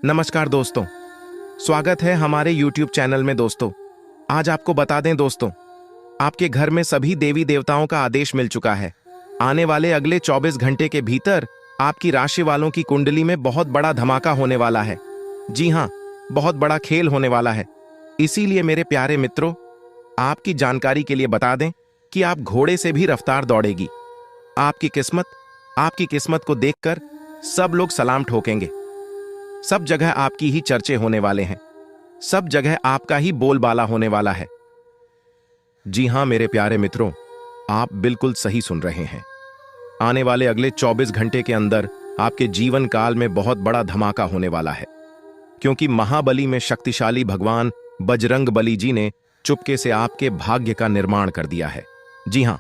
नमस्कार दोस्तों, स्वागत है हमारे YouTube चैनल में। दोस्तों, आज आपको बता दें दोस्तों, आपके घर में सभी देवी देवताओं का आदेश मिल चुका है। आने वाले अगले 24 घंटे के भीतर आपकी राशि वालों की कुंडली में बहुत बड़ा धमाका होने वाला है। जी हाँ, बहुत बड़ा खेल होने वाला है। इसीलिए मेरे प्यारे मित्रों, आपकी जानकारी के लिए बता दें कि आप घोड़े से भी रफ्तार दौड़ेगी। आपकी किस्मत को देखकर सब लोग सलाम ठोकेंगे। सब जगह आपकी ही चर्चे होने वाले हैं। सब जगह आपका ही बोलबाला होने वाला है। जी हां मेरे प्यारे मित्रों, आप बिल्कुल सही सुन रहे हैं। आने वाले अगले 24 घंटे के अंदर आपके जीवन काल में बहुत बड़ा धमाका होने वाला है, क्योंकि महाबली में शक्तिशाली भगवान बजरंग बली जी ने चुपके से आपके भाग्य का निर्माण कर दिया है। जी हां,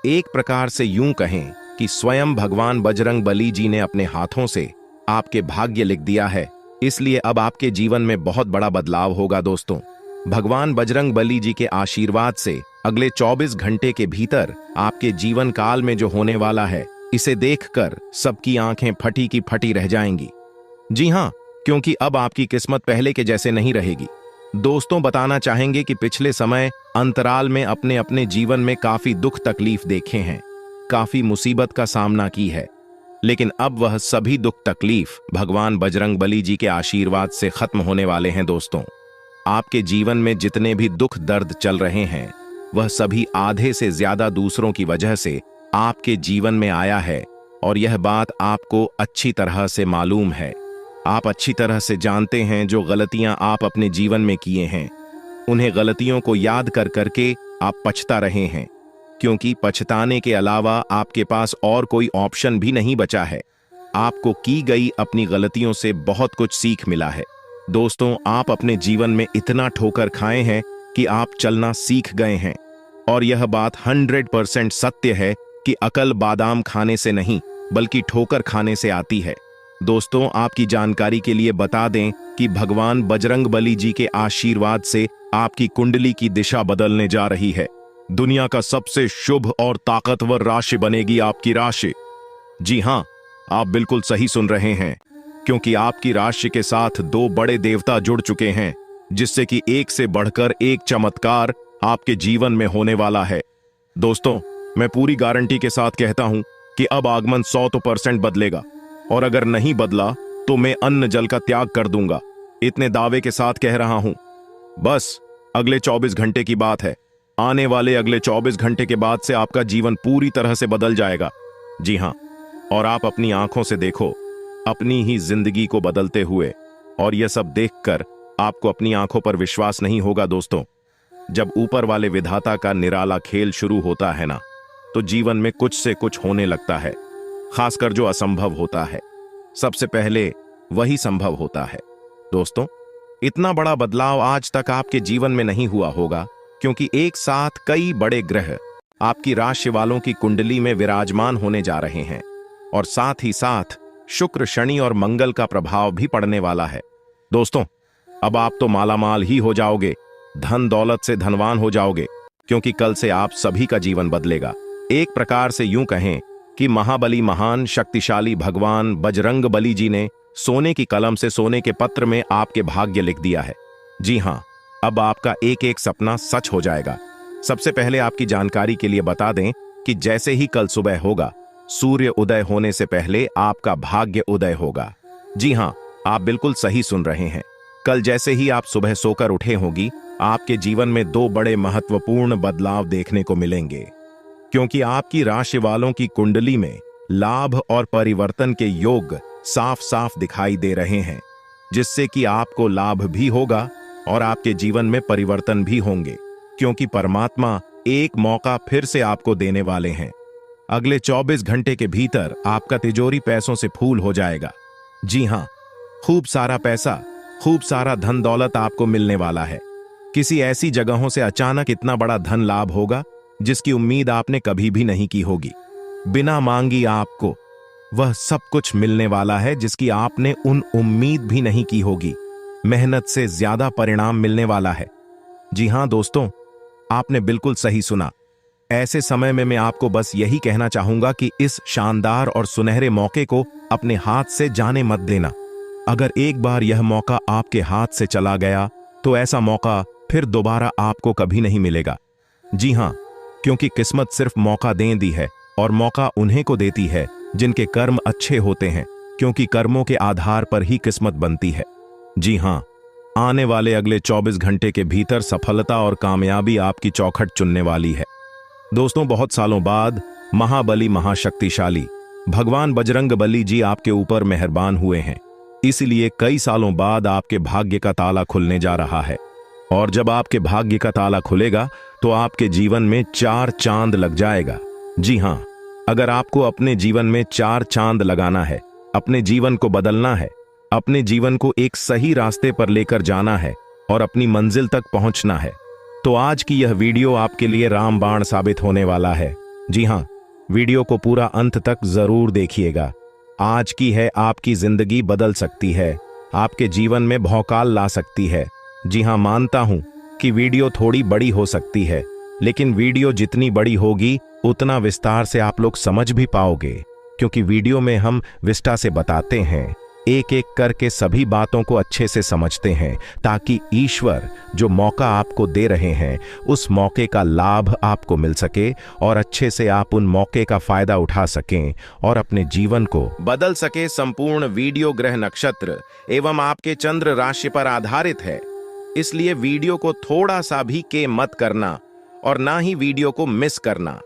एक प्रकार से यूं कहें कि स्वयं भगवान बजरंग बली जी ने अपने हाथों से आपके भाग्य लिख दिया है। इसलिए अब आपके जीवन में बहुत बड़ा बदलाव होगा। दोस्तों, भगवान बजरंग बली जी के आशीर्वाद से अगले 24 घंटे के भीतर आपके जीवन काल में जो होने वाला है, इसे देखकर सबकी आंखें फटी की फटी रह जाएंगी। जी हां, क्योंकि अब आपकी किस्मत पहले के जैसे नहीं रहेगी। दोस्तों, बताना चाहेंगे कि पिछले समय अंतराल में अपने अपने जीवन में काफी दुख तकलीफ देखे हैं, काफी मुसीबत का सामना की है, लेकिन अब वह सभी दुख तकलीफ भगवान बजरंग बली जी के आशीर्वाद से खत्म होने वाले हैं। दोस्तों, आपके जीवन में जितने भी दुख दर्द चल रहे हैं, वह सभी आधे से ज्यादा दूसरों की वजह से आपके जीवन में आया है, और यह बात आपको अच्छी तरह से मालूम है। आप अच्छी तरह से जानते हैं जो गलतियां आप अपने जीवन में किए हैं, उन्हें गलतियों को याद कर करके आप पछता रहे हैं, क्योंकि पछताने के अलावा आपके पास और कोई ऑप्शन भी नहीं बचा है। आपको की गई अपनी गलतियों से बहुत कुछ सीख मिला है। दोस्तों, आप अपने जीवन में इतना ठोकर खाए हैं कि आप चलना सीख गए हैं, और यह बात 100% सत्य है कि अकल बादाम खाने से नहीं बल्कि ठोकर खाने से आती है। दोस्तों, आपकी जानकारी के लिए बता दें कि भगवान बजरंग बली जी के आशीर्वाद से आपकी कुंडली की दिशा बदलने जा रही है। दुनिया का सबसे शुभ और ताकतवर राशि बनेगी आपकी राशि। जी हां, आप बिल्कुल सही सुन रहे हैं, क्योंकि आपकी राशि के साथ 2 बड़े देवता जुड़ चुके हैं, जिससे कि एक से बढ़कर एक चमत्कार आपके जीवन में होने वाला है। दोस्तों, मैं पूरी गारंटी के साथ कहता हूं कि अब आगमन 100% बदलेगा, और अगर नहीं बदला तो मैं अन्न जल का त्याग कर दूंगा। इतने दावे के साथ कह रहा हूं। बस अगले 24 घंटे की बात है। आने वाले अगले 24 घंटे के बाद से आपका जीवन पूरी तरह से बदल जाएगा। जी हां, और आप अपनी आंखों से देखो अपनी ही जिंदगी को बदलते हुए, और यह सब देखकर आपको अपनी आंखों पर विश्वास नहीं होगा। दोस्तों, जब ऊपर वाले विधाता का निराला खेल शुरू होता है ना, तो जीवन में कुछ से कुछ होने लगता है। खासकर जो असंभव होता है, सबसे पहले वही संभव होता है। दोस्तों, इतना बड़ा बदलाव आज तक आपके जीवन में नहीं हुआ होगा, क्योंकि एक साथ कई बड़े ग्रह आपकी राशि वालों की कुंडली में विराजमान होने जा रहे हैं, और साथ ही साथ शुक्र, शनि और मंगल का प्रभाव भी पड़ने वाला है। दोस्तों, अब आप तो मालामाल ही हो जाओगे, धन दौलत से धनवान हो जाओगे, क्योंकि कल से आप सभी का जीवन बदलेगा। एक प्रकार से यूं कहें कि महाबली महान शक्तिशाली भगवान बजरंग बली जी ने सोने की कलम से सोने के पत्र में आपके भाग्य लिख दिया है। जी हां, अब आपका एक एक सपना सच हो जाएगा। सबसे पहले आपकी जानकारी के लिए बता दें कि जैसे ही कल सुबह होगा, सूर्य उदय होने से पहले आपका भाग्य उदय होगा। जी हां, आप बिल्कुल सही सुन रहे हैं। कल जैसे ही आप सुबह सोकर उठे होगी, आपके जीवन में 2 बड़े महत्वपूर्ण बदलाव देखने को मिलेंगे, क्योंकि आपकी राशि वालों की कुंडली में लाभ और परिवर्तन के योग साफ साफ दिखाई दे रहे हैं, जिससे कि आपको लाभ भी होगा और आपके जीवन में परिवर्तन भी होंगे, क्योंकि परमात्मा एक मौका फिर से आपको देने वाले हैं। अगले 24 घंटे के भीतर आपका तिजोरी पैसों से फूल हो जाएगा। जी हां, खूब सारा पैसा, खूब सारा धन दौलत आपको मिलने वाला है। किसी ऐसी जगहों से अचानक इतना बड़ा धन लाभ होगा जिसकी उम्मीद आपने कभी भी नहीं की होगी। बिना मांगी आपको वह सब कुछ मिलने वाला है जिसकी आपने उन उम्मीद भी नहीं की होगी। मेहनत से ज्यादा परिणाम मिलने वाला है। जी हां दोस्तों, आपने बिल्कुल सही सुना। ऐसे समय में मैं आपको बस यही कहना चाहूंगा कि इस शानदार और सुनहरे मौके को अपने हाथ से जाने मत देना। अगर एक बार यह मौका आपके हाथ से चला गया तो ऐसा मौका फिर दोबारा आपको कभी नहीं मिलेगा। जी हाँ, क्योंकि किस्मत सिर्फ मौका दे दी है और मौका उन्हें को देती है जिनके कर्म अच्छे होते हैं, क्योंकि कर्मों के आधार पर ही किस्मत बनती है। जी हाँ, आने वाले अगले 24 घंटे के भीतर सफलता और कामयाबी आपकी चौखट चुनने वाली है। दोस्तों, बहुत सालों बाद महाबली महाशक्तिशाली भगवान बजरंगबली जी आपके ऊपर मेहरबान हुए हैं, इसलिए कई सालों बाद आपके भाग्य का ताला खुलने जा रहा है। और जब आपके भाग्य का ताला खुलेगा तो आपके जीवन में 4 चांद लग जाएगा। जी हाँ, अगर आपको अपने जीवन में 4 चांद लगाना है, अपने जीवन को बदलना है, अपने जीवन को एक सही रास्ते पर लेकर जाना है और अपनी मंजिल तक पहुंचना है, तो आज की यह वीडियो आपके लिए रामबाण साबित होने वाला है। जी हाँ, वीडियो को पूरा अंत तक जरूर देखिएगा। आज की है आपकी जिंदगी बदल सकती है, आपके जीवन में भौकाल ला सकती है। जी हाँ, मानता हूं कि वीडियो थोड़ी बड़ी हो सकती है, लेकिन वीडियो जितनी बड़ी होगी उतना विस्तार से आप लोग समझ भी पाओगे, क्योंकि वीडियो में हम विस्तार से बताते हैं, एक एक करके सभी बातों को अच्छे से समझते हैं, ताकि ईश्वर जो मौका आपको दे रहे हैं उस मौके का लाभ आपको मिल सके और अच्छे से आप उन मौके का फायदा उठा सकें और अपने जीवन को बदल सके। संपूर्ण वीडियो ग्रह नक्षत्र एवं आपके चंद्र राशि पर आधारित है, इसलिए वीडियो को थोड़ा सा भी के मत करना और ना ही वीडियो को मिस करना,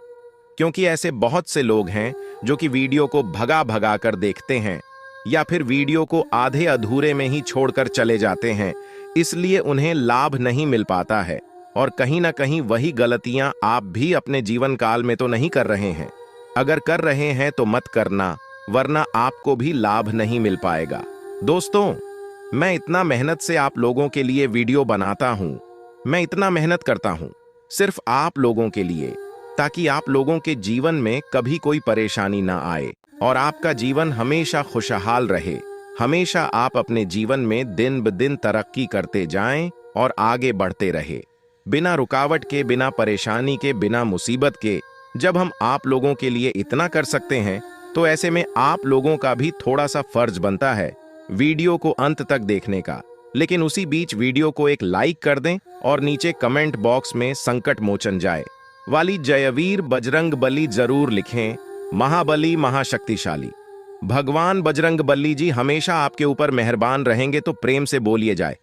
क्योंकि ऐसे बहुत से लोग हैं जो कि वीडियो को भगा भगा कर देखते हैं या फिर वीडियो को आधे अधूरे में ही छोड़कर चले जाते हैं, इसलिए उन्हें लाभ नहीं मिल पाता है। और कहीं ना कहीं वही गलतियां आप भी अपने जीवन काल में तो नहीं कर रहे हैं। अगर कर रहे हैं तो मत करना, वरना आपको भी लाभ नहीं मिल पाएगा। दोस्तों, मैं इतना मेहनत से आप लोगों के लिए वीडियो बनाता हूं, मैं इतना मेहनत करता हूं सिर्फ आप लोगों के लिए, ताकि आप लोगों के जीवन में कभी कोई परेशानी ना आए और आपका जीवन हमेशा खुशहाल रहे। हमेशा आप अपने जीवन में दिन ब दिन तरक्की करते जाएं और आगे बढ़ते रहे, बिना रुकावट के, बिना परेशानी के, बिना मुसीबत के। जब हम आप लोगों के लिए इतना कर सकते हैं तो ऐसे में आप लोगों का भी थोड़ा सा फर्ज बनता है वीडियो को अंत तक देखने का। लेकिन उसी बीच वीडियो को एक लाइक कर दें और नीचे कमेंट बॉक्स में संकट मोचन जाए वाली जयवीर बजरंगबली जरूर लिखें। महाबली महाशक्तिशाली भगवान बजरंगबली जी हमेशा आपके ऊपर मेहरबान रहेंगे, तो प्रेम से बोलिए जाए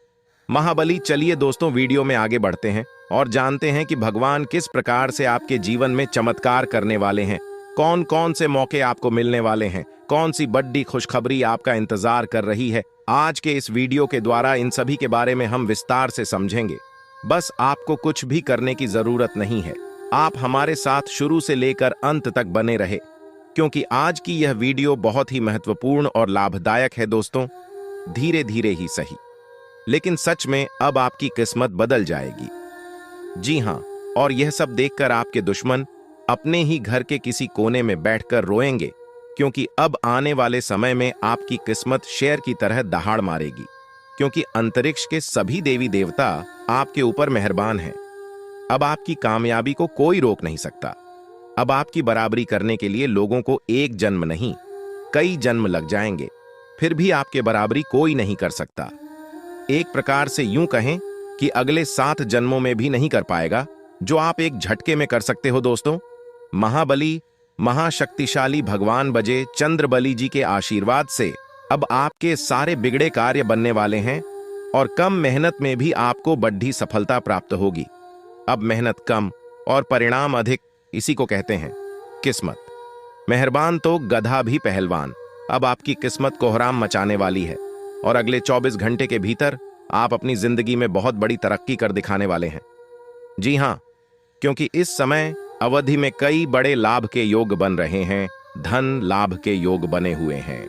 महाबली। चलिए दोस्तों, वीडियो में आगे बढ़ते हैं और जानते हैं कि भगवान किस प्रकार से आपके जीवन में चमत्कार करने वाले हैं, कौन कौन से मौके आपको मिलने वाले हैं, कौन सी बड़ी खुशखबरी आपका इंतजार कर रही है। आज के इस वीडियो के द्वारा इन सभी के बारे में हम विस्तार से समझेंगे। बस आपको कुछ भी करने की जरूरत नहीं है, आप हमारे साथ शुरू से लेकर अंत तक बने रहे, क्योंकि आज की यह वीडियो बहुत ही महत्वपूर्ण और लाभदायक है। दोस्तों, धीरे धीरे ही सही, लेकिन सच में अब आपकी किस्मत बदल जाएगी। जी हाँ, और यह सब देखकर आपके दुश्मन अपने ही घर के किसी कोने में बैठकर रोएंगे, क्योंकि अब आने वाले समय में आपकी किस्मत शेर की तरह दहाड़ मारेगी, क्योंकि अंतरिक्ष के सभी देवी देवता आपके ऊपर मेहरबान हैं। अब आपकी कामयाबी को कोई रोक नहीं सकता। अब आपकी बराबरी करने के लिए लोगों को एक जन्म नहीं, कई जन्म लग जाएंगे, फिर भी आपके बराबरी कोई नहीं कर सकता। एक प्रकार से यूं कहें कि अगले 7 जन्मों में भी नहीं कर पाएगा जो आप एक झटके में कर सकते हो। दोस्तों, महाबली महाशक्तिशाली भगवान बजे चंद्रबली जी के आशीर्वाद से अब आपके सारे बिगड़े कार्य बनने वाले हैं और कम मेहनत में भी आपको बड़ी सफलता प्राप्त होगी। अब मेहनत कम और परिणाम अधिक, इसी को कहते हैं किस्मत। मेहरबान तो गधा भी पहलवान। अब आपकी किस्मत कोहराम मचाने वाली है और अगले 24 घंटे के भीतर आप अपनी जिंदगी में बहुत बड़ी तरक्की कर दिखाने वाले हैं। जी हाँ, क्योंकि इस समय अवधि में कई बड़े लाभ के योग बन रहे हैं, धन लाभ के योग बने हुए हैं।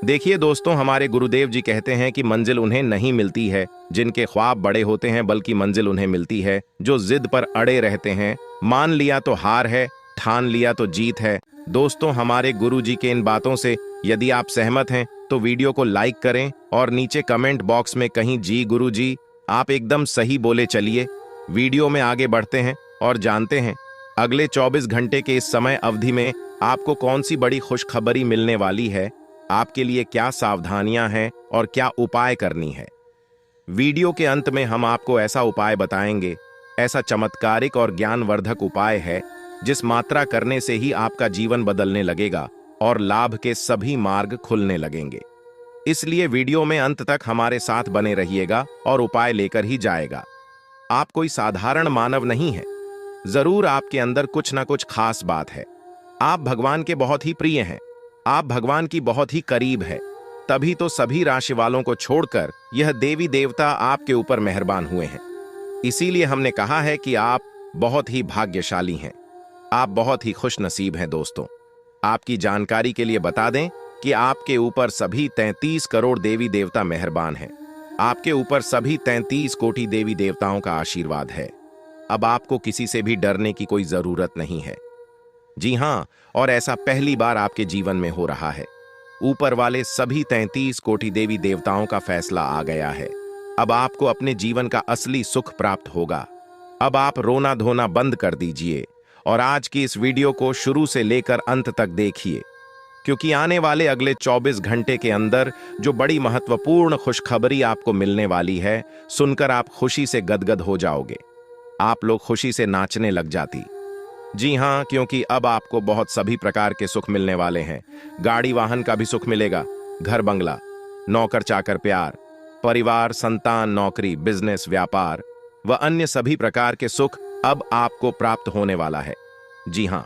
देखिए दोस्तों, हमारे गुरुदेव जी कहते हैं कि मंजिल उन्हें नहीं मिलती है जिनके ख्वाब बड़े होते हैं, बल्कि मंजिल उन्हें मिलती है जो जिद पर अड़े रहते हैं। मान लिया तो हार है, ठान लिया तो जीत है। दोस्तों, हमारे गुरु जी के इन बातों से यदि आप सहमत हैं तो वीडियो को लाइक करें और नीचे कमेंट बॉक्स में कहीं जी गुरु जी आप एकदम सही बोले। चलिए वीडियो में आगे बढ़ते हैं और जानते हैं अगले 24 घंटे के इस समय अवधि में आपको कौन सी बड़ी खुशखबरी मिलने वाली है, आपके लिए क्या सावधानियां हैं और क्या उपाय करनी है। वीडियो के अंत में हम आपको ऐसा उपाय बताएंगे, ऐसा चमत्कारिक और ज्ञानवर्धक उपाय है जिस मात्रा करने से ही आपका जीवन बदलने लगेगा और लाभ के सभी मार्ग खुलने लगेंगे। इसलिए वीडियो में अंत तक हमारे साथ बने रहिएगा और उपाय लेकर ही जाएगा। आप कोई साधारण मानव नहीं है, जरूर आपके अंदर कुछ ना कुछ खास बात है। आप भगवान के बहुत ही प्रिय हैं, आप भगवान की बहुत ही करीब है, तभी तो सभी राशि वालों को छोड़कर यह देवी देवता आपके ऊपर मेहरबान हुए हैं। इसीलिए हमने कहा है कि आप बहुत ही भाग्यशाली हैं, आप बहुत ही खुश नसीब हैं। दोस्तों, आपकी जानकारी के लिए बता दें कि आपके ऊपर सभी 33 करोड़ देवी देवता मेहरबान हैं। आपके ऊपर सभी 33 कोटि देवी देवताओं का आशीर्वाद है। अब आपको किसी से भी डरने की कोई जरूरत नहीं है। जी हां, और ऐसा पहली बार आपके जीवन में हो रहा है। ऊपर वाले सभी 33 कोटि देवी देवताओं का फैसला आ गया है। अब आपको अपने जीवन का असली सुख प्राप्त होगा। अब आप रोना धोना बंद कर दीजिए और आज की इस वीडियो को शुरू से लेकर अंत तक देखिए, क्योंकि आने वाले अगले 24 घंटे के अंदर जो बड़ी महत्वपूर्ण खुशखबरी आपको मिलने वाली है, सुनकर आप खुशी से गदगद हो जाओगे। आप लोग खुशी से नाचने लग जाती। जी हां, क्योंकि अब आपको बहुत सभी प्रकार के सुख मिलने वाले हैं। गाड़ी वाहन का भी सुख मिलेगा, घर बंगला, नौकर चाकर प्यार, परिवार, संतान, नौकरी, बिजनेस, व्यापार व अन्य सभी प्रकार के सुख अब आपको प्राप्त होने वाला है। जी हां,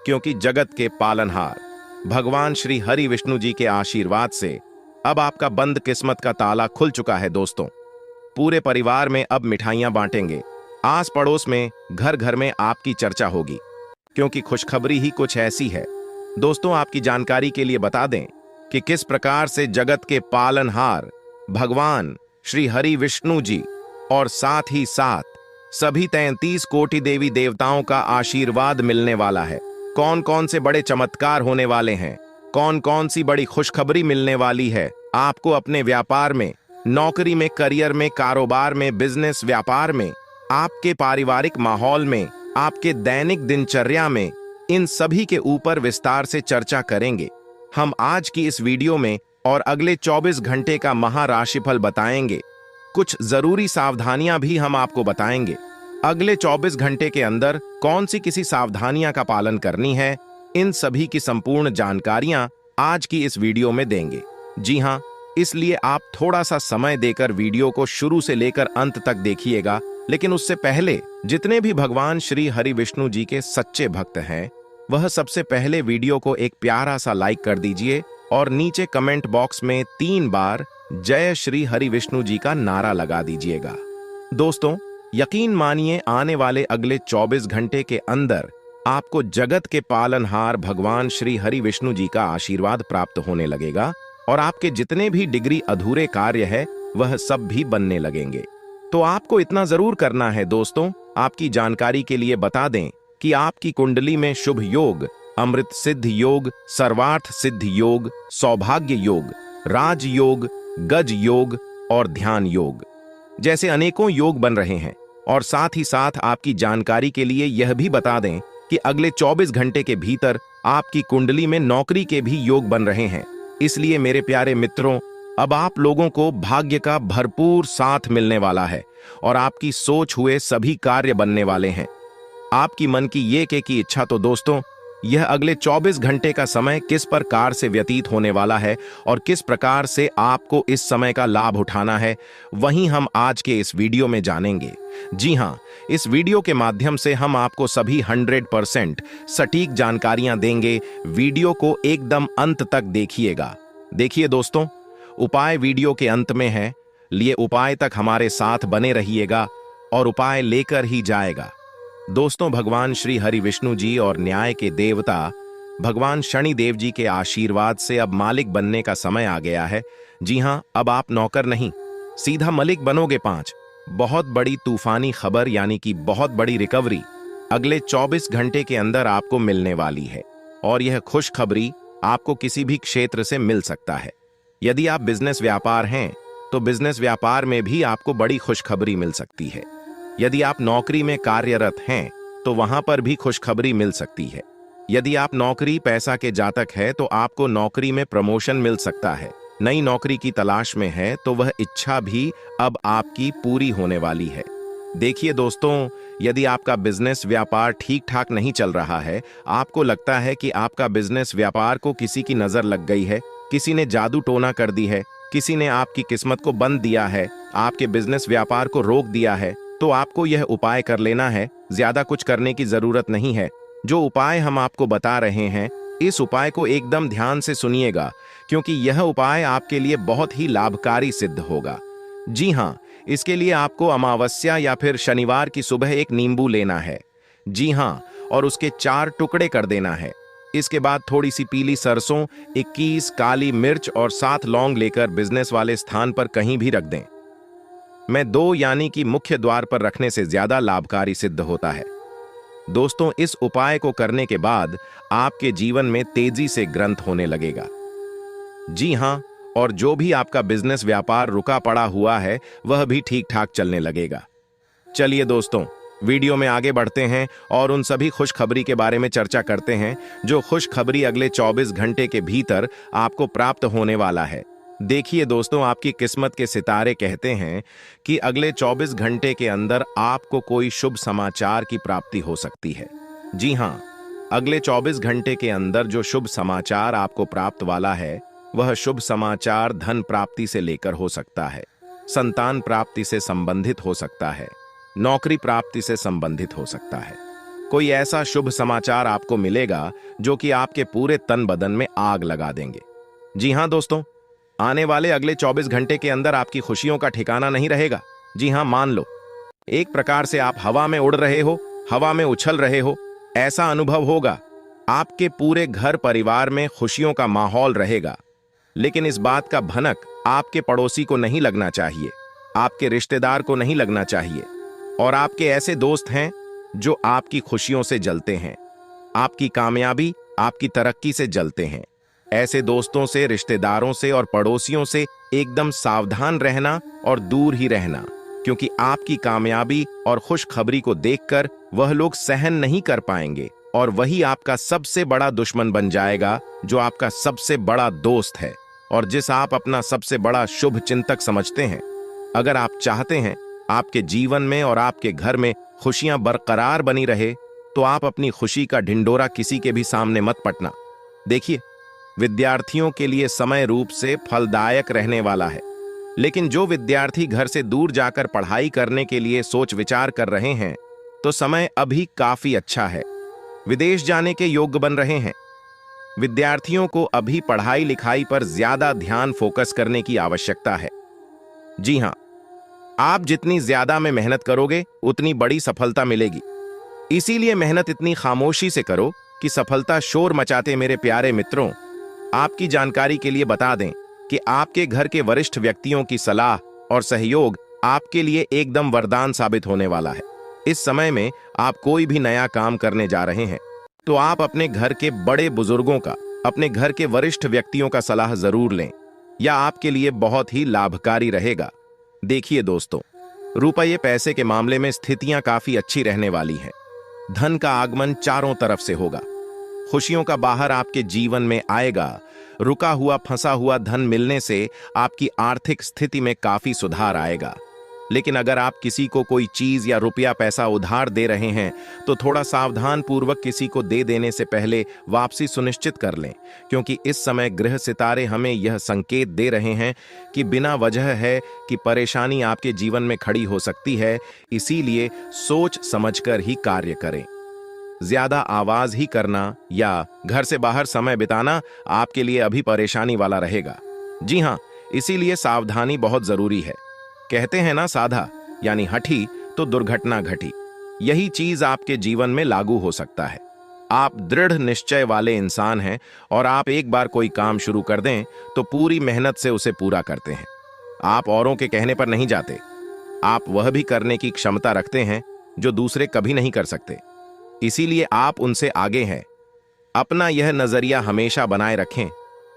क्योंकि जगत के पालनहार भगवान श्री हरि विष्णु जी के आशीर्वाद से अब आपका बंद किस्मत का ताला खुल चुका है। दोस्तों, पूरे परिवार में अब मिठाइयां बांटेंगे, आस पड़ोस में, घर घर में आपकी चर्चा होगी, क्योंकि खुशखबरी ही कुछ ऐसी है। दोस्तों, आपकी जानकारी के लिए बता दें कि किस प्रकार से जगत के पालनहार भगवान श्री हरि विष्णु जी और साथ ही साथ सभी 33 कोटि देवी देवताओं का आशीर्वाद मिलने वाला है। कौन कौन से बड़े चमत्कार होने वाले हैं, कौन कौन सी बड़ी खुशखबरी मिलने वाली है आपको अपने व्यापार में, नौकरी में, करियर में, कारोबार में, बिजनेस, व्यापार में, आपके पारिवारिक माहौल में, आपके दैनिक दिनचर्या में, इन सभी के ऊपर विस्तार से चर्चा करेंगे हम आज की इस वीडियो में। और अगले 24 घंटे का महाराशिफल बताएंगे। कुछ जरूरी सावधानियां भी हम आपको बताएंगे। अगले 24 घंटे के अंदर कौन सी किसी सावधानियां का पालन करनी है, इन सभी की संपूर्ण जानकारियां आज की इस वीडियो में देंगे। जी हां, इसलिए आप थोड़ा सा समय देकर वीडियो को शुरू से लेकर अंत तक देखिएगा। लेकिन उससे पहले जितने भी भगवान श्री हरि विष्णु जी के सच्चे भक्त हैं, वह सबसे पहले वीडियो को एक प्यारा सा लाइक कर दीजिए और नीचे कमेंट बॉक्स में 3 बार जय श्री हरि विष्णु जी का नारा लगा दीजिएगा। दोस्तों, यकीन मानिए, आने वाले अगले 24 घंटे के अंदर आपको जगत के पालनहार भगवान श्री हरि विष्णु जी का आशीर्वाद प्राप्त होने लगेगा और आपके जितने भी डिग्री अधूरे कार्य है वह सब भी बनने लगेंगे। तो आपको इतना जरूर करना है। दोस्तों, आपकी जानकारी के लिए बता दें कि आपकी कुंडली में शुभ योग, अमृत सिद्ध योग, सर्वार्थ सिद्ध योग, सौभाग्य योग, राज योग, गज योग और ध्यान योग जैसे अनेकों योग बन रहे हैं। और साथ ही साथ आपकी जानकारी के लिए यह भी बता दें कि अगले 24 घंटे के भीतर आपकी कुंडली में नौकरी के भी योग बन रहे हैं। इसलिए मेरे प्यारे मित्रों, अब आप लोगों को भाग्य का भरपूर साथ मिलने वाला है और आपकी सोच हुए सभी कार्य बनने वाले हैं। आपकी मन की ये की इच्छा। तो दोस्तों, यह अगले 24 घंटे का समय किस प्रकार से व्यतीत होने वाला है और किस प्रकार से आपको इस समय का लाभ उठाना है, वहीं हम आज के इस वीडियो में जानेंगे। जी हां, इस वीडियो के माध्यम से हम आपको सभी 100% सटीक जानकारियां देंगे। वीडियो को एकदम अंत तक देखिएगा। देखिए दोस्तों, उपाय वीडियो के अंत में है, लिए उपाय तक हमारे साथ बने रहिएगा और उपाय लेकर ही जाएगा। दोस्तों, भगवान श्री हरि विष्णु जी और न्याय के देवता भगवान शनि देव जी के आशीर्वाद से अब मालिक बनने का समय आ गया है। जी हां, अब आप नौकर नहीं, सीधा मलिक बनोगे। 5 बहुत बड़ी तूफानी खबर यानी कि बहुत बड़ी रिकवरी अगले 24 घंटे के अंदर आपको मिलने वाली है और यह खुशखबरी आपको किसी भी क्षेत्र से मिल सकता है। यदि आप बिजनेस व्यापार हैं तो बिजनेस व्यापार में भी आपको बड़ी खुशखबरी मिल सकती है। यदि आप नौकरी में कार्यरत हैं तो वहां पर भी खुशखबरी मिल सकती है। यदि आप नौकरी पैसा के जातक है तो आपको नौकरी में प्रमोशन मिल सकता है। नई नौकरी की तलाश में है तो वह इच्छा भी अब आपकी पूरी होने वाली है। देखिए दोस्तों, यदि आपका बिजनेस व्यापार ठीक ठाक नहीं चल रहा है, आपको लगता है कि आपका बिजनेस व्यापार को किसी की नजर लग गई है, किसी ने जादू टोना कर दी है, किसी ने आपकी किस्मत को बंद दिया है, आपके बिजनेस व्यापार को रोक दिया है, तो आपको यह उपाय कर लेना है। ज्यादा कुछ करने की जरूरत नहीं है। जो उपाय हम आपको बता रहे हैं, इस उपाय को एकदम ध्यान से सुनिएगा, क्योंकि यह उपाय आपके लिए बहुत ही लाभकारी सिद्ध होगा। जी हाँ, इसके लिए आपको अमावस्या या फिर शनिवार की सुबह एक नींबू लेना है। जी हाँ, और उसके 4 टुकड़े कर देना है। इसके बाद थोड़ी सी पीली सरसों, 21 काली मिर्च और 7 लौंग लेकर बिजनेस वाले स्थान पर कहीं भी रख दें। मैं 2 यानी कि मुख्य द्वार पर रखने से ज्यादा लाभकारी सिद्ध होता है। दोस्तों, इस उपाय को करने के बाद आपके जीवन में तेजी से ग्रंथ होने लगेगा। जी हाँ, और जो भी आपका बिजनेस व्यापार रुका पड़ा हुआ है वह भी ठीक ठाक चलने लगेगा। चलिए दोस्तों, वीडियो में आगे बढ़ते हैं और उन सभी खुशखबरी के बारे में चर्चा करते हैं जो खुशखबरी अगले 24 घंटे के भीतर आपको प्राप्त होने वाला है। देखिए दोस्तों, आपकी किस्मत के सितारे कहते हैं कि अगले 24 घंटे के अंदर आपको कोई शुभ समाचार की प्राप्ति हो सकती है। जी हाँ, अगले 24 घंटे के अंदर जो शुभ समाचार आपको प्राप्त वाला है वह शुभ समाचार धन प्राप्ति से लेकर हो सकता है, संतान प्राप्ति से संबंधित हो सकता है, नौकरी प्राप्ति से संबंधित हो सकता है। कोई ऐसा शुभ समाचार आपको मिलेगा जो कि आपके पूरे तन बदन में आग लगा देंगे। जी हाँ दोस्तों, आने वाले अगले 24 घंटे के अंदर आपकी खुशियों का ठिकाना नहीं रहेगा। जी हाँ, मान लो एक प्रकार से आप हवा में उड़ रहे हो, हवा में उछल रहे हो, ऐसा अनुभव होगा। आपके पूरे घर परिवार में खुशियों का माहौल रहेगा। लेकिन इस बात का भनक आपके पड़ोसी को नहीं लगना चाहिए, आपके रिश्तेदार को नहीं लगना चाहिए। और आपके ऐसे दोस्त हैं जो आपकी खुशियों से जलते हैं, आपकी कामयाबी, आपकी तरक्की से जलते हैं। ऐसे दोस्तों से, रिश्तेदारों से और पड़ोसियों से एकदम सावधान रहना और दूर ही रहना, क्योंकि आपकी कामयाबी और खुशखबरी को देखकर वह लोग सहन नहीं कर पाएंगे और वही आपका सबसे बड़ा दुश्मन बन जाएगा, जो आपका सबसे बड़ा दोस्त है और जिस आप अपना सबसे बड़ा शुभ चिंतक समझते हैं। अगर आप चाहते हैं आपके जीवन में और आपके घर में खुशियां बरकरार बनी रहे, तो आप अपनी खुशी का ढिंडोरा किसी के भी सामने मत पटना। देखिए, विद्यार्थियों के लिए समय रूप से फलदायक रहने वाला है, लेकिन जो विद्यार्थी घर से दूर जाकर पढ़ाई करने के लिए सोच विचार कर रहे हैं, तो समय अभी काफी अच्छा है। विदेश जाने के योग्य बन रहे हैं। विद्यार्थियों को अभी पढ़ाई लिखाई पर ज्यादा ध्यान फोकस करने की आवश्यकता है। जी हाँ, आप जितनी ज्यादा में मेहनत करोगे उतनी बड़ी सफलता मिलेगी। इसीलिए मेहनत इतनी खामोशी से करो कि सफलता शोर मचाते। मेरे प्यारे मित्रों, आपकी जानकारी के लिए बता दें कि आपके घर के वरिष्ठ व्यक्तियों की सलाह और सहयोग आपके लिए एकदम वरदान साबित होने वाला है। इस समय में आप कोई भी नया काम करने जा रहे हैं तो आप अपने घर के बड़े बुजुर्गों का, अपने घर के वरिष्ठ व्यक्तियों का सलाह जरूर लें, यह आपके लिए बहुत ही लाभकारी रहेगा। देखिए दोस्तों, रुपये पैसे के मामले में स्थितियां काफी अच्छी रहने वाली हैं। धन का आगमन चारों तरफ से होगा। खुशियों का बाहर आपके जीवन में आएगा। रुका हुआ फंसा हुआ धन मिलने से आपकी आर्थिक स्थिति में काफी सुधार आएगा। लेकिन अगर आप किसी को कोई चीज या रुपया पैसा उधार दे रहे हैं तो थोड़ा सावधान पूर्वक किसी को दे देने से पहले वापसी सुनिश्चित कर लें, क्योंकि इस समय ग्रह सितारे हमें यह संकेत दे रहे हैं कि बिना वजह है कि परेशानी आपके जीवन में खड़ी हो सकती है। इसीलिए सोच समझकर ही कार्य करें। ज्यादा आवाज ही करना या घर से बाहर समय बिताना आपके लिए अभी परेशानी वाला रहेगा। जी हाँ, इसीलिए सावधानी बहुत जरूरी है। कहते हैं ना, साधा यानी हठी तो दुर्घटना घटी। यही चीज आपके जीवन में लागू हो सकता है। आप दृढ़ निश्चय वाले इंसान हैं और आप एक बार कोई काम शुरू कर दें तो पूरी मेहनत से उसे पूरा करते हैं। आप औरों के कहने पर नहीं जाते। आप वह भी करने की क्षमता रखते हैं जो दूसरे कभी नहीं कर सकते। इसीलिए आप उनसे आगे हैं। अपना यह नजरिया हमेशा बनाए रखें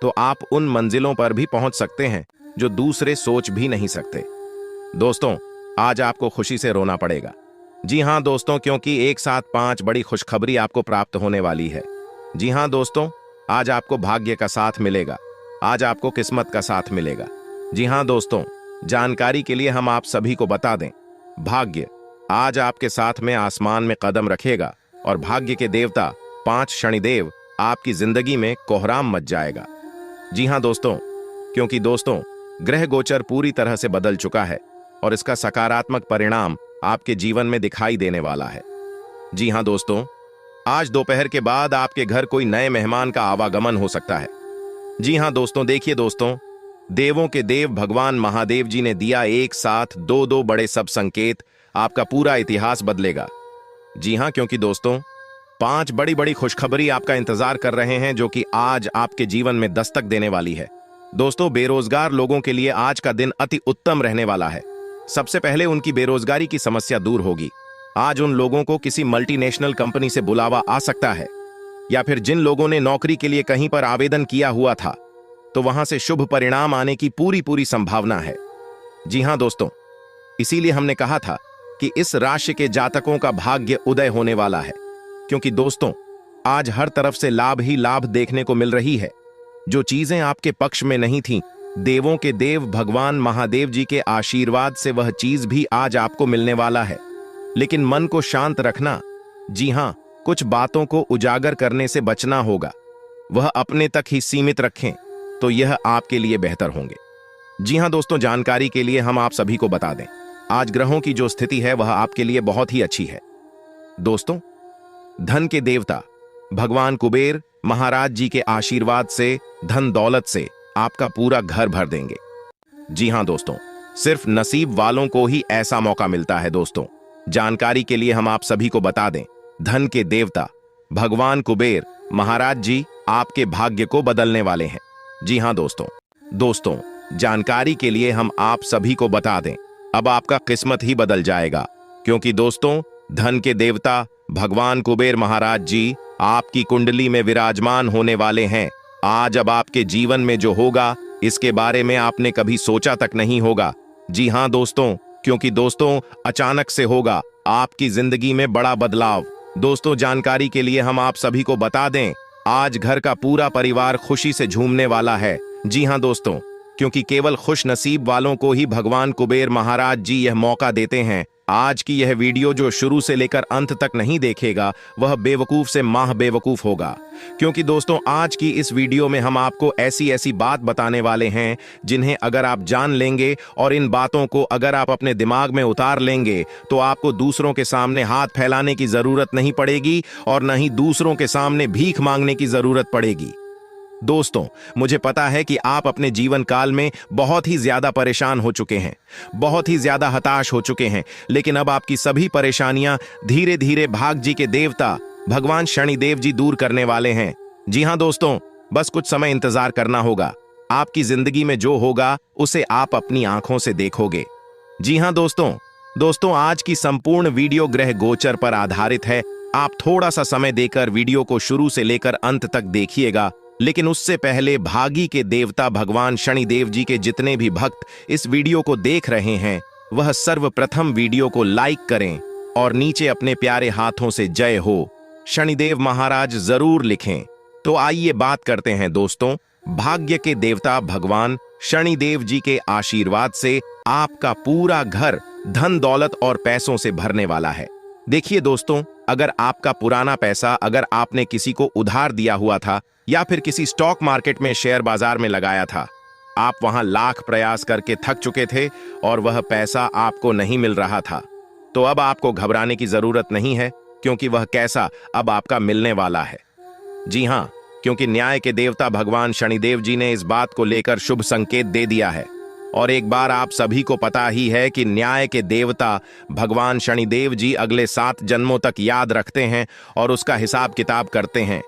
तो आप उन मंजिलों पर भी पहुंच सकते हैं जो दूसरे सोच भी नहीं सकते। दोस्तों, आज आपको खुशी से रोना पड़ेगा। जी हां दोस्तों, क्योंकि एक साथ 5 बड़ी खुशखबरी आपको प्राप्त होने वाली है। जी हां दोस्तों, आज आपको भाग्य का साथ मिलेगा। आज आपको किस्मत का साथ मिलेगा। जी हाँ दोस्तों, जानकारी के लिए हम आप सभी को बता दें, भाग्य आज आपके साथ में आसमान में कदम रखेगा और भाग्य के देवता 5 शनिदेव आपकी जिंदगी में कोहराम मच जाएगा। जी हाँ दोस्तों, क्योंकि दोस्तों ग्रह गोचर पूरी तरह से बदल चुका है और इसका सकारात्मक परिणाम आपके जीवन में दिखाई देने वाला है। जी हाँ दोस्तों, आज दोपहर के बाद आपके घर कोई नए मेहमान का आवागमन हो सकता है। जी हाँ दोस्तों, देखिए दोस्तों, देवों के देव भगवान महादेव जी ने दिया एक साथ दो बड़े सब संकेत, आपका पूरा इतिहास बदलेगा। जी हाँ, क्योंकि दोस्तों 5 बड़ी खुशखबरी आपका इंतजार कर रहे हैं जो कि आज आपके जीवन में दस्तक देने वाली है। दोस्तों, बेरोजगार लोगों के लिए आज का दिन अति उत्तम रहने वाला है। सबसे पहले उनकी बेरोजगारी की समस्या दूर होगी। आज उन लोगों को किसी मल्टीनेशनल कंपनी से बुलावा आ सकता है, या फिर जिन लोगों ने नौकरी के लिए कहीं पर आवेदन किया हुआ था तो वहां से शुभ परिणाम आने की पूरी संभावना है। जी हां दोस्तों, इसीलिए हमने कहा था कि इस राशि के जातकों का भाग्य उदय होने वाला है, क्योंकि दोस्तों आज हर तरफ से लाभ ही लाभ देखने को मिल रही है। जो चीजें आपके पक्ष में नहीं थीं, देवों के देव भगवान महादेव जी के आशीर्वाद से वह चीज भी आज आपको मिलने वाला है। लेकिन मन को शांत रखना। जी हां, कुछ बातों को उजागर करने से बचना होगा, वह अपने तक ही सीमित रखें तो यह आपके लिए बेहतर होंगे। जी हां दोस्तों, जानकारी के लिए हम आप सभी को बता दें, आज ग्रहों की जो स्थिति है वह आपके लिए बहुत ही अच्छी है। दोस्तों, धन के देवता भगवान कुबेर महाराज जी के आशीर्वाद से धन दौलत से आपका पूरा घर भर देंगे। जी हां दोस्तों, सिर्फ नसीब वालों को ही ऐसा मौका मिलता है। दोस्तों, जानकारी के लिए हम आप सभी को बता दें, धन के देवता भगवान कुबेर महाराज जी आपके भाग्य को बदलने वाले हैं। जी हां दोस्तों, जानकारी के लिए हम आप सभी को बता दें, अब आपका किस्मत ही बदल जाएगा, क्योंकि दोस्तों धन के देवता भगवान कुबेर महाराज जी आपकी कुंडली में विराजमान होने वाले हैं। आज अब आपके जीवन में जो होगा इसके बारे में आपने कभी सोचा तक नहीं होगा। जी हां दोस्तों, क्योंकि दोस्तों अचानक से होगा आपकी जिंदगी में बड़ा बदलाव। दोस्तों, जानकारी के लिए हम आप सभी को बता दें, आज घर का पूरा परिवार खुशी से झूमने वाला है। जी हां दोस्तों, क्योंकि केवल खुश नसीब वालों को ही भगवान कुबेर महाराज जी यह मौका देते हैं। आज की यह वीडियो जो शुरू से लेकर अंत तक नहीं देखेगा वह बेवकूफ से माह बेवकूफ होगा, क्योंकि दोस्तों आज की इस वीडियो में हम आपको ऐसी बात बताने वाले हैं जिन्हें अगर आप जान लेंगे और इन बातों को अगर आप अपने दिमाग में उतार लेंगे तो आपको दूसरों के सामने हाथ फैलाने की जरूरत नहीं पड़ेगी और न ही दूसरों के सामने भीख मांगने की जरूरत पड़ेगी। दोस्तों, मुझे पता है कि आप अपने जीवन काल में बहुत ही ज्यादा परेशान हो चुके हैं, बहुत ही ज्यादा हताश हो चुके हैं, लेकिन अब आपकी सभी परेशानियां धीरे धीरे भाग जी के देवता भगवान शनिदेव जी दूर करने वाले हैं। जी हां दोस्तों, बस कुछ समय इंतजार करना होगा। आपकी जिंदगी में जो होगा उसे आप अपनी आंखों से देखोगे। जी हां दोस्तों, आज की संपूर्ण वीडियो ग्रह गोचर पर आधारित है। आप थोड़ा सा समय देकर वीडियो को शुरू से लेकर अंत तक देखिएगा, लेकिन उससे पहले भागी के देवता भगवान शनिदेव जी के जितने भी भक्त इस वीडियो को देख रहे हैं वह सर्वप्रथम वीडियो को लाइक करें और नीचे अपने प्यारे हाथों से जय हो शनिदेव महाराज जरूर लिखें। तो आइए बात करते हैं दोस्तों, भाग्य के देवता भगवान शनिदेव जी के आशीर्वाद से आपका पूरा घर धन दौलत और पैसों से भरने वाला है। देखिए दोस्तों, अगर आपका पुराना पैसा अगर आपने किसी को उधार दिया हुआ था या फिर किसी स्टॉक मार्केट में शेयर बाजार में लगाया था, आप वहां लाख प्रयास करके थक चुके थे और वह पैसा आपको नहीं मिल रहा था, तो अब आपको घबराने की जरूरत नहीं है, क्योंकि वह कैसा अब आपका मिलने वाला है। जी हां, क्योंकि न्याय के देवता भगवान शनिदेव जी ने इस बात को लेकर शुभ संकेत दे दिया है। और एक बार आप सभी को पता ही है कि न्याय के देवता भगवान शनिदेव जी अगले 7 जन्मों तक याद रखते हैं और उसका हिसाब किताब करते हैं।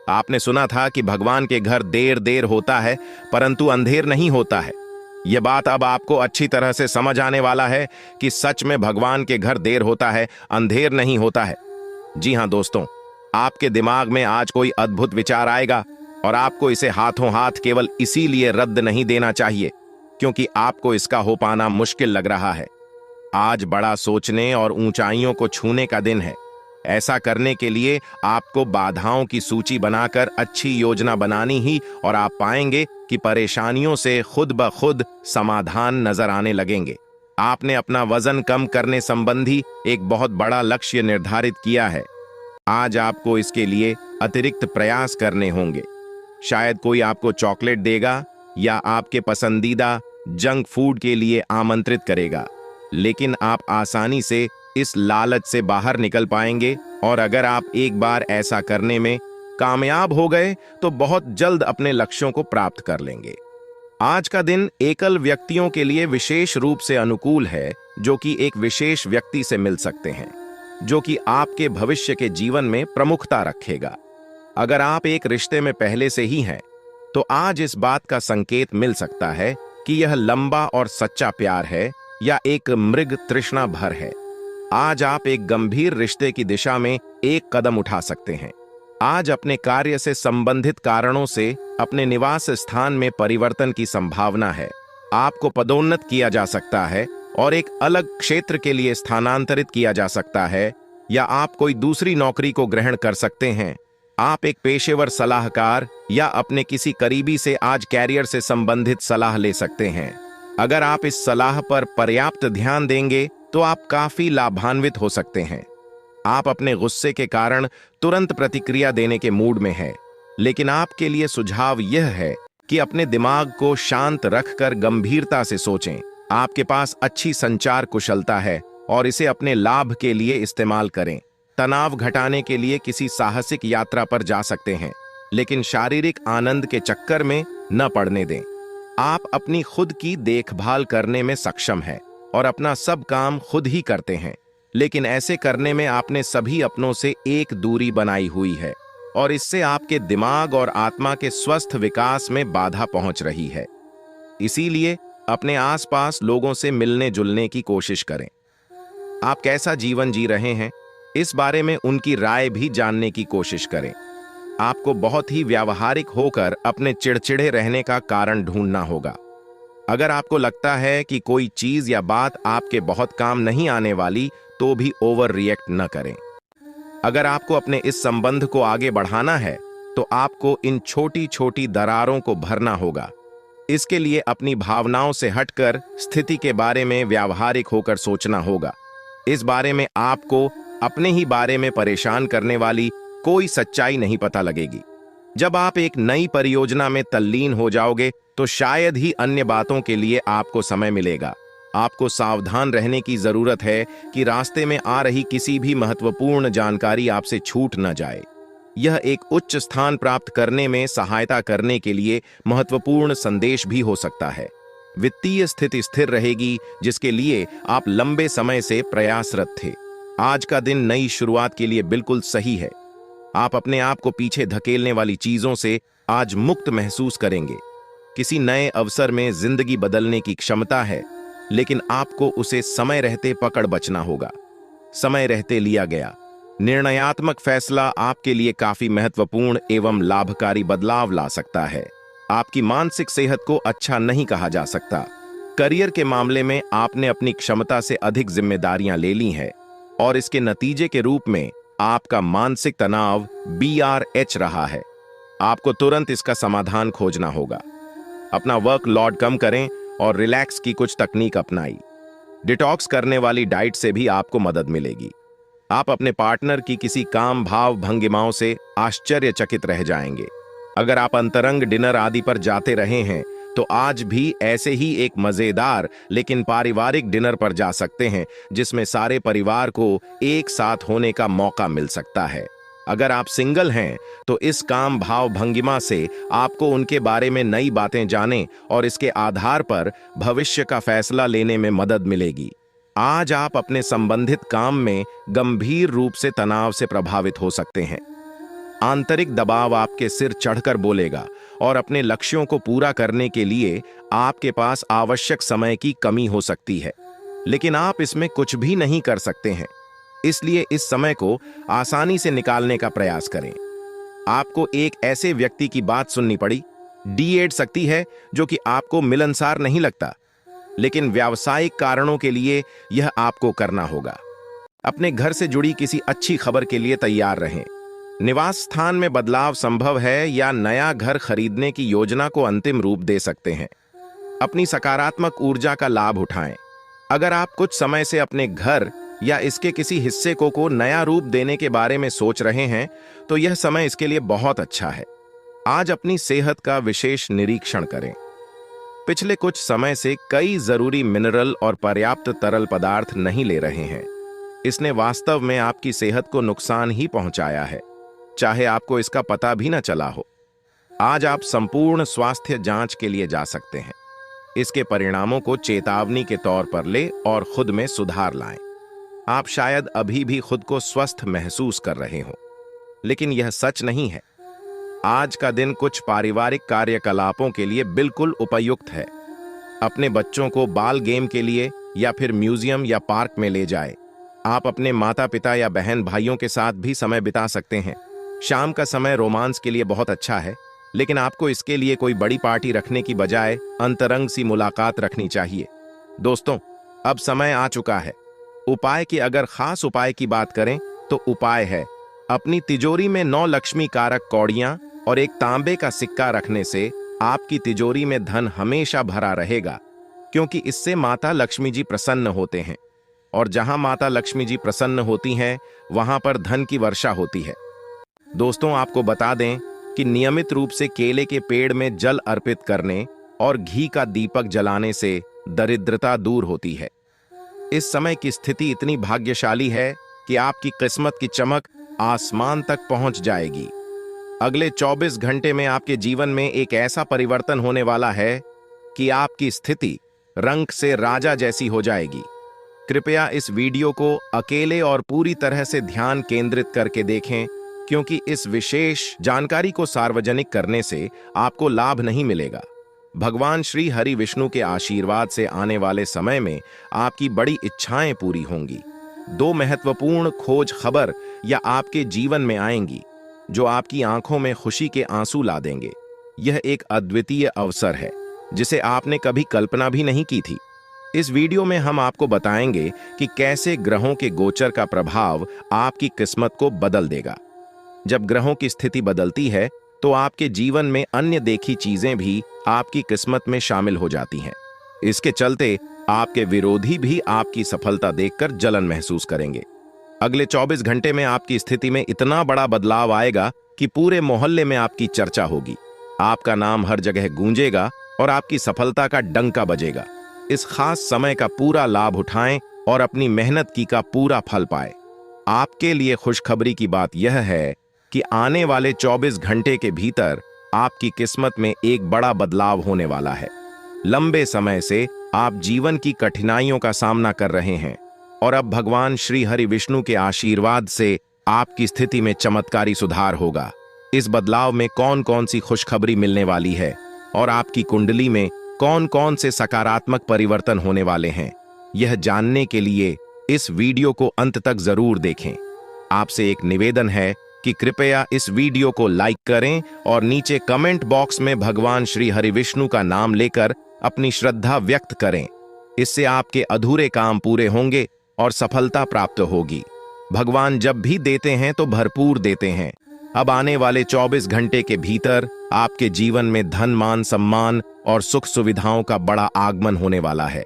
आपने सुना था कि भगवान के घर देर होता है परंतु अंधेर नहीं होता है। यह बात अब आपको अच्छी तरह से समझ आने वाला है कि सच में भगवान के घर देर होता है, अंधेर नहीं होता है। जी हां दोस्तों, आपके दिमाग में आज कोई अद्भुत विचार आएगा और आपको इसे हाथों हाथ केवल इसीलिए रद्द नहीं देना चाहिए क्योंकि आपको इसका हो पाना मुश्किल लग रहा है। आज बड़ा सोचने और ऊंचाइयों को छूने का दिन है। ऐसा करने के लिए आपको बाधाओं की सूची बनाकर अच्छी योजना बनानी ही, और आप पाएंगे कि परेशानियों से खुद ब खुद समाधान नजर आने लगेंगे। आपने अपना वजन कम करने संबंधी एक बहुत बड़ा लक्ष्य निर्धारित किया है। आज आपको इसके लिए अतिरिक्त प्रयास करने होंगे। शायद कोई आपको चॉकलेट देगा या आपके पसंदीदा जंक फूड के लिए आमंत्रित करेगा, लेकिन आप आसानी से इस लालच से बाहर निकल पाएंगे, और अगर आप एक बार ऐसा करने में कामयाब हो गए तो बहुत जल्द अपने लक्ष्यों को प्राप्त कर लेंगे। आज का दिन एकल व्यक्तियों के लिए विशेष रूप से अनुकूल है, जो कि एक विशेष व्यक्ति से मिल सकते हैं, जो कि आपके भविष्य के जीवन में प्रमुखता रखेगा। अगर आप एक रिश्ते में पहले से ही हैं, तो आज इस बात का संकेत मिल सकता है कि यह लंबा और सच्चा प्यार है या एक मृग तृष्णा भर है। आज आप एक गंभीर रिश्ते की दिशा में एक कदम उठा सकते हैं। आज अपने कार्य से संबंधित कारणों से अपने निवास स्थान में परिवर्तन की संभावना है। आपको पदोन्नत किया जा सकता है और एक अलग क्षेत्र के लिए स्थानांतरित किया जा सकता है, या आप कोई दूसरी नौकरी को ग्रहण कर सकते हैं। आप एक पेशेवर सलाहकार या अपने किसी करीबी से आज कैरियर से संबंधित सलाह ले सकते हैं। अगर आप इस सलाह पर पर्याप्त ध्यान देंगे तो आप काफी लाभान्वित हो सकते हैं। आप अपने गुस्से के कारण तुरंत प्रतिक्रिया देने के मूड में हैं, लेकिन आपके लिए सुझाव यह है कि अपने दिमाग को शांत रखकर गंभीरता से सोचें। आपके पास अच्छी संचार कुशलता है और इसे अपने लाभ के लिए इस्तेमाल करें। तनाव घटाने के लिए किसी साहसिक यात्रा पर जा सकते हैं, लेकिन शारीरिक आनंद के चक्कर में न पड़ने दें। आप अपनी खुद की देखभाल करने में सक्षम हैं और अपना सब काम खुद ही करते हैं, लेकिन ऐसे करने में आपने सभी अपनों से एक दूरी बनाई हुई है, और इससे आपके दिमाग और आत्मा के स्वस्थ विकास में बाधा पहुंच रही है। इसीलिए अपने आसपास लोगों से मिलने जुलने की कोशिश करें। आप कैसा जीवन जी रहे हैं, इस बारे में उनकी राय भी जानने की कोशिश करें। आपको बहुत ही व्यावहारिक होकर अपने चिड़चिड़े रहने का कारण ढूंढना होगा। अगर आपको लगता है कि कोई चीज या बात आपके बहुत काम नहीं आने वाली, तो भी ओवर रिएक्ट न करें। अगर आपको अपने इस संबंध को आगे बढ़ाना है, तो आपको इन छोटी छोटी दरारों को भरना होगा। इसके लिए अपनी भावनाओं से हटकर स्थिति के बारे में व्यावहारिक होकर सोचना होगा। इस बारे में आपको अपने ही बारे में परेशान करने वाली कोई सच्चाई नहीं पता लगेगी। जब आप एक नई परियोजना में तल्लीन हो जाओगे, तो शायद ही अन्य बातों के लिए आपको समय मिलेगा। आपको सावधान रहने की जरूरत है कि रास्ते में आ रही किसी भी महत्वपूर्ण जानकारी आपसे छूट न जाए। यह एक उच्च स्थान प्राप्त करने में सहायता करने के लिए महत्वपूर्ण संदेश भी हो सकता है। वित्तीय स्थिति स्थिर रहेगी, जिसके लिए आप लंबे समय से प्रयासरत थे। आज का दिन नई शुरुआत के लिए बिल्कुल सही है। आप अपने आप को पीछे धकेलने वाली चीजों से आज मुक्त महसूस करेंगे। किसी नए अवसर में जिंदगी बदलने की क्षमता है, लेकिन आपको उसे समय रहते पकड़ बचना होगा। समय रहते लिया गया निर्णयात्मक फैसला आपके लिए काफी महत्वपूर्ण एवं लाभकारी बदलाव ला सकता है। आपकी मानसिक सेहत को अच्छा नहीं कहा जा सकता। करियर के मामले में आपने अपनी क्षमता से अधिक जिम्मेदारियां ले ली हैं, और इसके नतीजे के रूप में आपका मानसिक तनाव BRH रहा है। आपको तुरंत इसका समाधान खोजना होगा। अपना वर्क लोड कम करें और रिलैक्स की कुछ तकनीक अपनाई। डिटॉक्स करने वाली डाइट से भी आपको मदद मिलेगी। आप अपने पार्टनर की किसी काम भाव भंगिमाओं से आश्चर्यचकित रह जाएंगे। अगर आप अंतरंग डिनर आदि पर जाते रहे हैं, तो आज भी ऐसे ही एक मजेदार लेकिन पारिवारिक डिनर पर जा सकते हैं, जिसमें सारे परिवार को एक साथ होने का मौका मिल सकता है। अगर आप सिंगल हैं, तो इस काम भाव भंगिमा से आपको उनके बारे में नई बातें जाने और इसके आधार पर भविष्य का फैसला लेने में मदद मिलेगी। आज आप अपने संबंधित काम में गंभीर रूप से तनाव से प्रभावित हो सकते हैं। आंतरिक दबाव आपके सिर चढ़कर बोलेगा, और अपने लक्ष्यों को पूरा करने के लिए आपके पास आवश्यक समय की कमी हो सकती है, लेकिन आप इसमें कुछ भी नहीं कर सकते हैं। इसलिए इस समय को आसानी से निकालने का प्रयास करें। आपको एक ऐसे व्यक्ति की बात सुननी पड़ी, D8 शक्ति है, जो कि आपको मिलनसार नहीं लगता, लेकिन व्यावसायिक कारणों के लिए यह आपको करना होगा। अपने घर से जुड़ी किसी अच्छी खबर के लिए तैयार रहें। निवास स्थान में बदलाव संभव है या नया घर खरीदने की योजना को अंतिम रूप दे सकते हैं। अपनी सकारात्मक ऊर्जा का लाभ उठाएं। अगर आप कुछ समय से अपने घर या इसके किसी हिस्से को नया रूप देने के बारे में सोच रहे हैं, तो यह समय इसके लिए बहुत अच्छा है। आज अपनी सेहत का विशेष निरीक्षण करें। पिछले कुछ समय से कई जरूरी मिनरल और पर्याप्त तरल पदार्थ नहीं ले रहे हैं। इसने वास्तव में आपकी सेहत को नुकसान ही पहुंचाया है, चाहे आपको इसका पता भी न चला हो। आज आप संपूर्ण स्वास्थ्य जांच के लिए जा सकते हैं। इसके परिणामों को चेतावनी के तौर पर ले और खुद में सुधार लाएं। आप शायद अभी भी खुद को स्वस्थ महसूस कर रहे हो, लेकिन यह सच नहीं है। आज का दिन कुछ पारिवारिक कार्यकलापों के लिए बिल्कुल उपयुक्त है। अपने बच्चों को बाल गेम के लिए या फिर म्यूजियम या पार्क में ले जाएं। आप अपने माता पिता या बहन भाइयों के साथ भी समय बिता सकते हैं। शाम का समय रोमांस के लिए बहुत अच्छा है, लेकिन आपको इसके लिए कोई बड़ी पार्टी रखने की बजाय अंतरंग सी मुलाकात रखनी चाहिए। दोस्तों, अब समय आ चुका है। उपाय की अगर खास उपाय की बात करें तो उपाय है अपनी तिजोरी में 9 लक्ष्मी कारक कौड़ियां और एक तांबे का सिक्का रखने से आपकी तिजोरी में धन हमेशा भरा रहेगा, क्योंकि इससे माता लक्ष्मी जी प्रसन्न होते हैं, और जहां माता लक्ष्मी जी प्रसन्न होती हैं वहां पर धन की वर्षा होती है। दोस्तों, आपको बता दें कि नियमित रूप से केले के पेड़ में जल अर्पित करने और घी का दीपक जलाने से दरिद्रता दूर होती है। इस समय की स्थिति इतनी भाग्यशाली है कि आपकी किस्मत की चमक आसमान तक पहुंच जाएगी। अगले 24 घंटे में आपके जीवन में एक ऐसा परिवर्तन होने वाला है कि आपकी स्थिति रंग से राजा जैसी हो जाएगी। कृपया इस वीडियो को अकेले और पूरी तरह से ध्यान केंद्रित करके देखें, क्योंकि इस विशेष जानकारी को सार्वजनिक करने से आपको लाभ नहीं मिलेगा। भगवान श्री हरि विष्णु के आशीर्वाद से आने वाले समय में आपकी बड़ी इच्छाएं पूरी होंगी। 2 महत्वपूर्ण खोज खबर या आपके जीवन में आएंगी जो आपकी आंखों में खुशी के आंसू ला देंगे। यह एक अद्वितीय अवसर है जिसे आपने कभी कल्पना भी नहीं की थी। इस वीडियो में हम आपको बताएंगे कि कैसे ग्रहों के गोचर का प्रभाव आपकी किस्मत को बदल देगा। जब ग्रहों की स्थिति बदलती है तो आपके जीवन में अन्य देखी चीजें भी आपकी किस्मत में शामिल हो जाती हैं। इसके चलते आपके विरोधी भी आपकी सफलता देखकर जलन महसूस करेंगे। अगले 24 घंटे में आपकी स्थिति में इतना बड़ा बदलाव आएगा कि पूरे मोहल्ले में आपकी चर्चा होगी। आपका नाम हर जगह गूंजेगा और आपकी सफलता का डंका बजेगा। इस खास समय का पूरा लाभ उठाएं और अपनी मेहनत की का पूरा फल पाएं। आपके लिए खुशखबरी की बात यह है कि आने वाले 24 घंटे के भीतर आपकी किस्मत में एक बड़ा बदलाव होने वाला है। लंबे समय से आप जीवन की कठिनाइयों का सामना कर रहे हैं और अब भगवान श्री हरि विष्णु के आशीर्वाद से आपकी स्थिति में चमत्कारी सुधार होगा। इस बदलाव में कौन कौन सी खुशखबरी मिलने वाली है और आपकी कुंडली में कौन कौन से सकारात्मक परिवर्तन होने वाले हैं, यह जानने के लिए इस वीडियो को अंत तक जरूर देखें। आपसे एक निवेदन है कि कृपया इस वीडियो को लाइक करें और नीचे कमेंट बॉक्स में भगवान श्री हरि विष्णु का नाम लेकर अपनी श्रद्धा व्यक्त करें। इससे आपके अधूरे काम पूरे होंगे और सफलता प्राप्त होगी। भगवान जब भी देते हैं तो भरपूर देते हैं। अब आने वाले 24 घंटे के भीतर आपके जीवन में धन, मान, सम्मान और सुख सुविधाओं का बड़ा आगमन होने वाला है।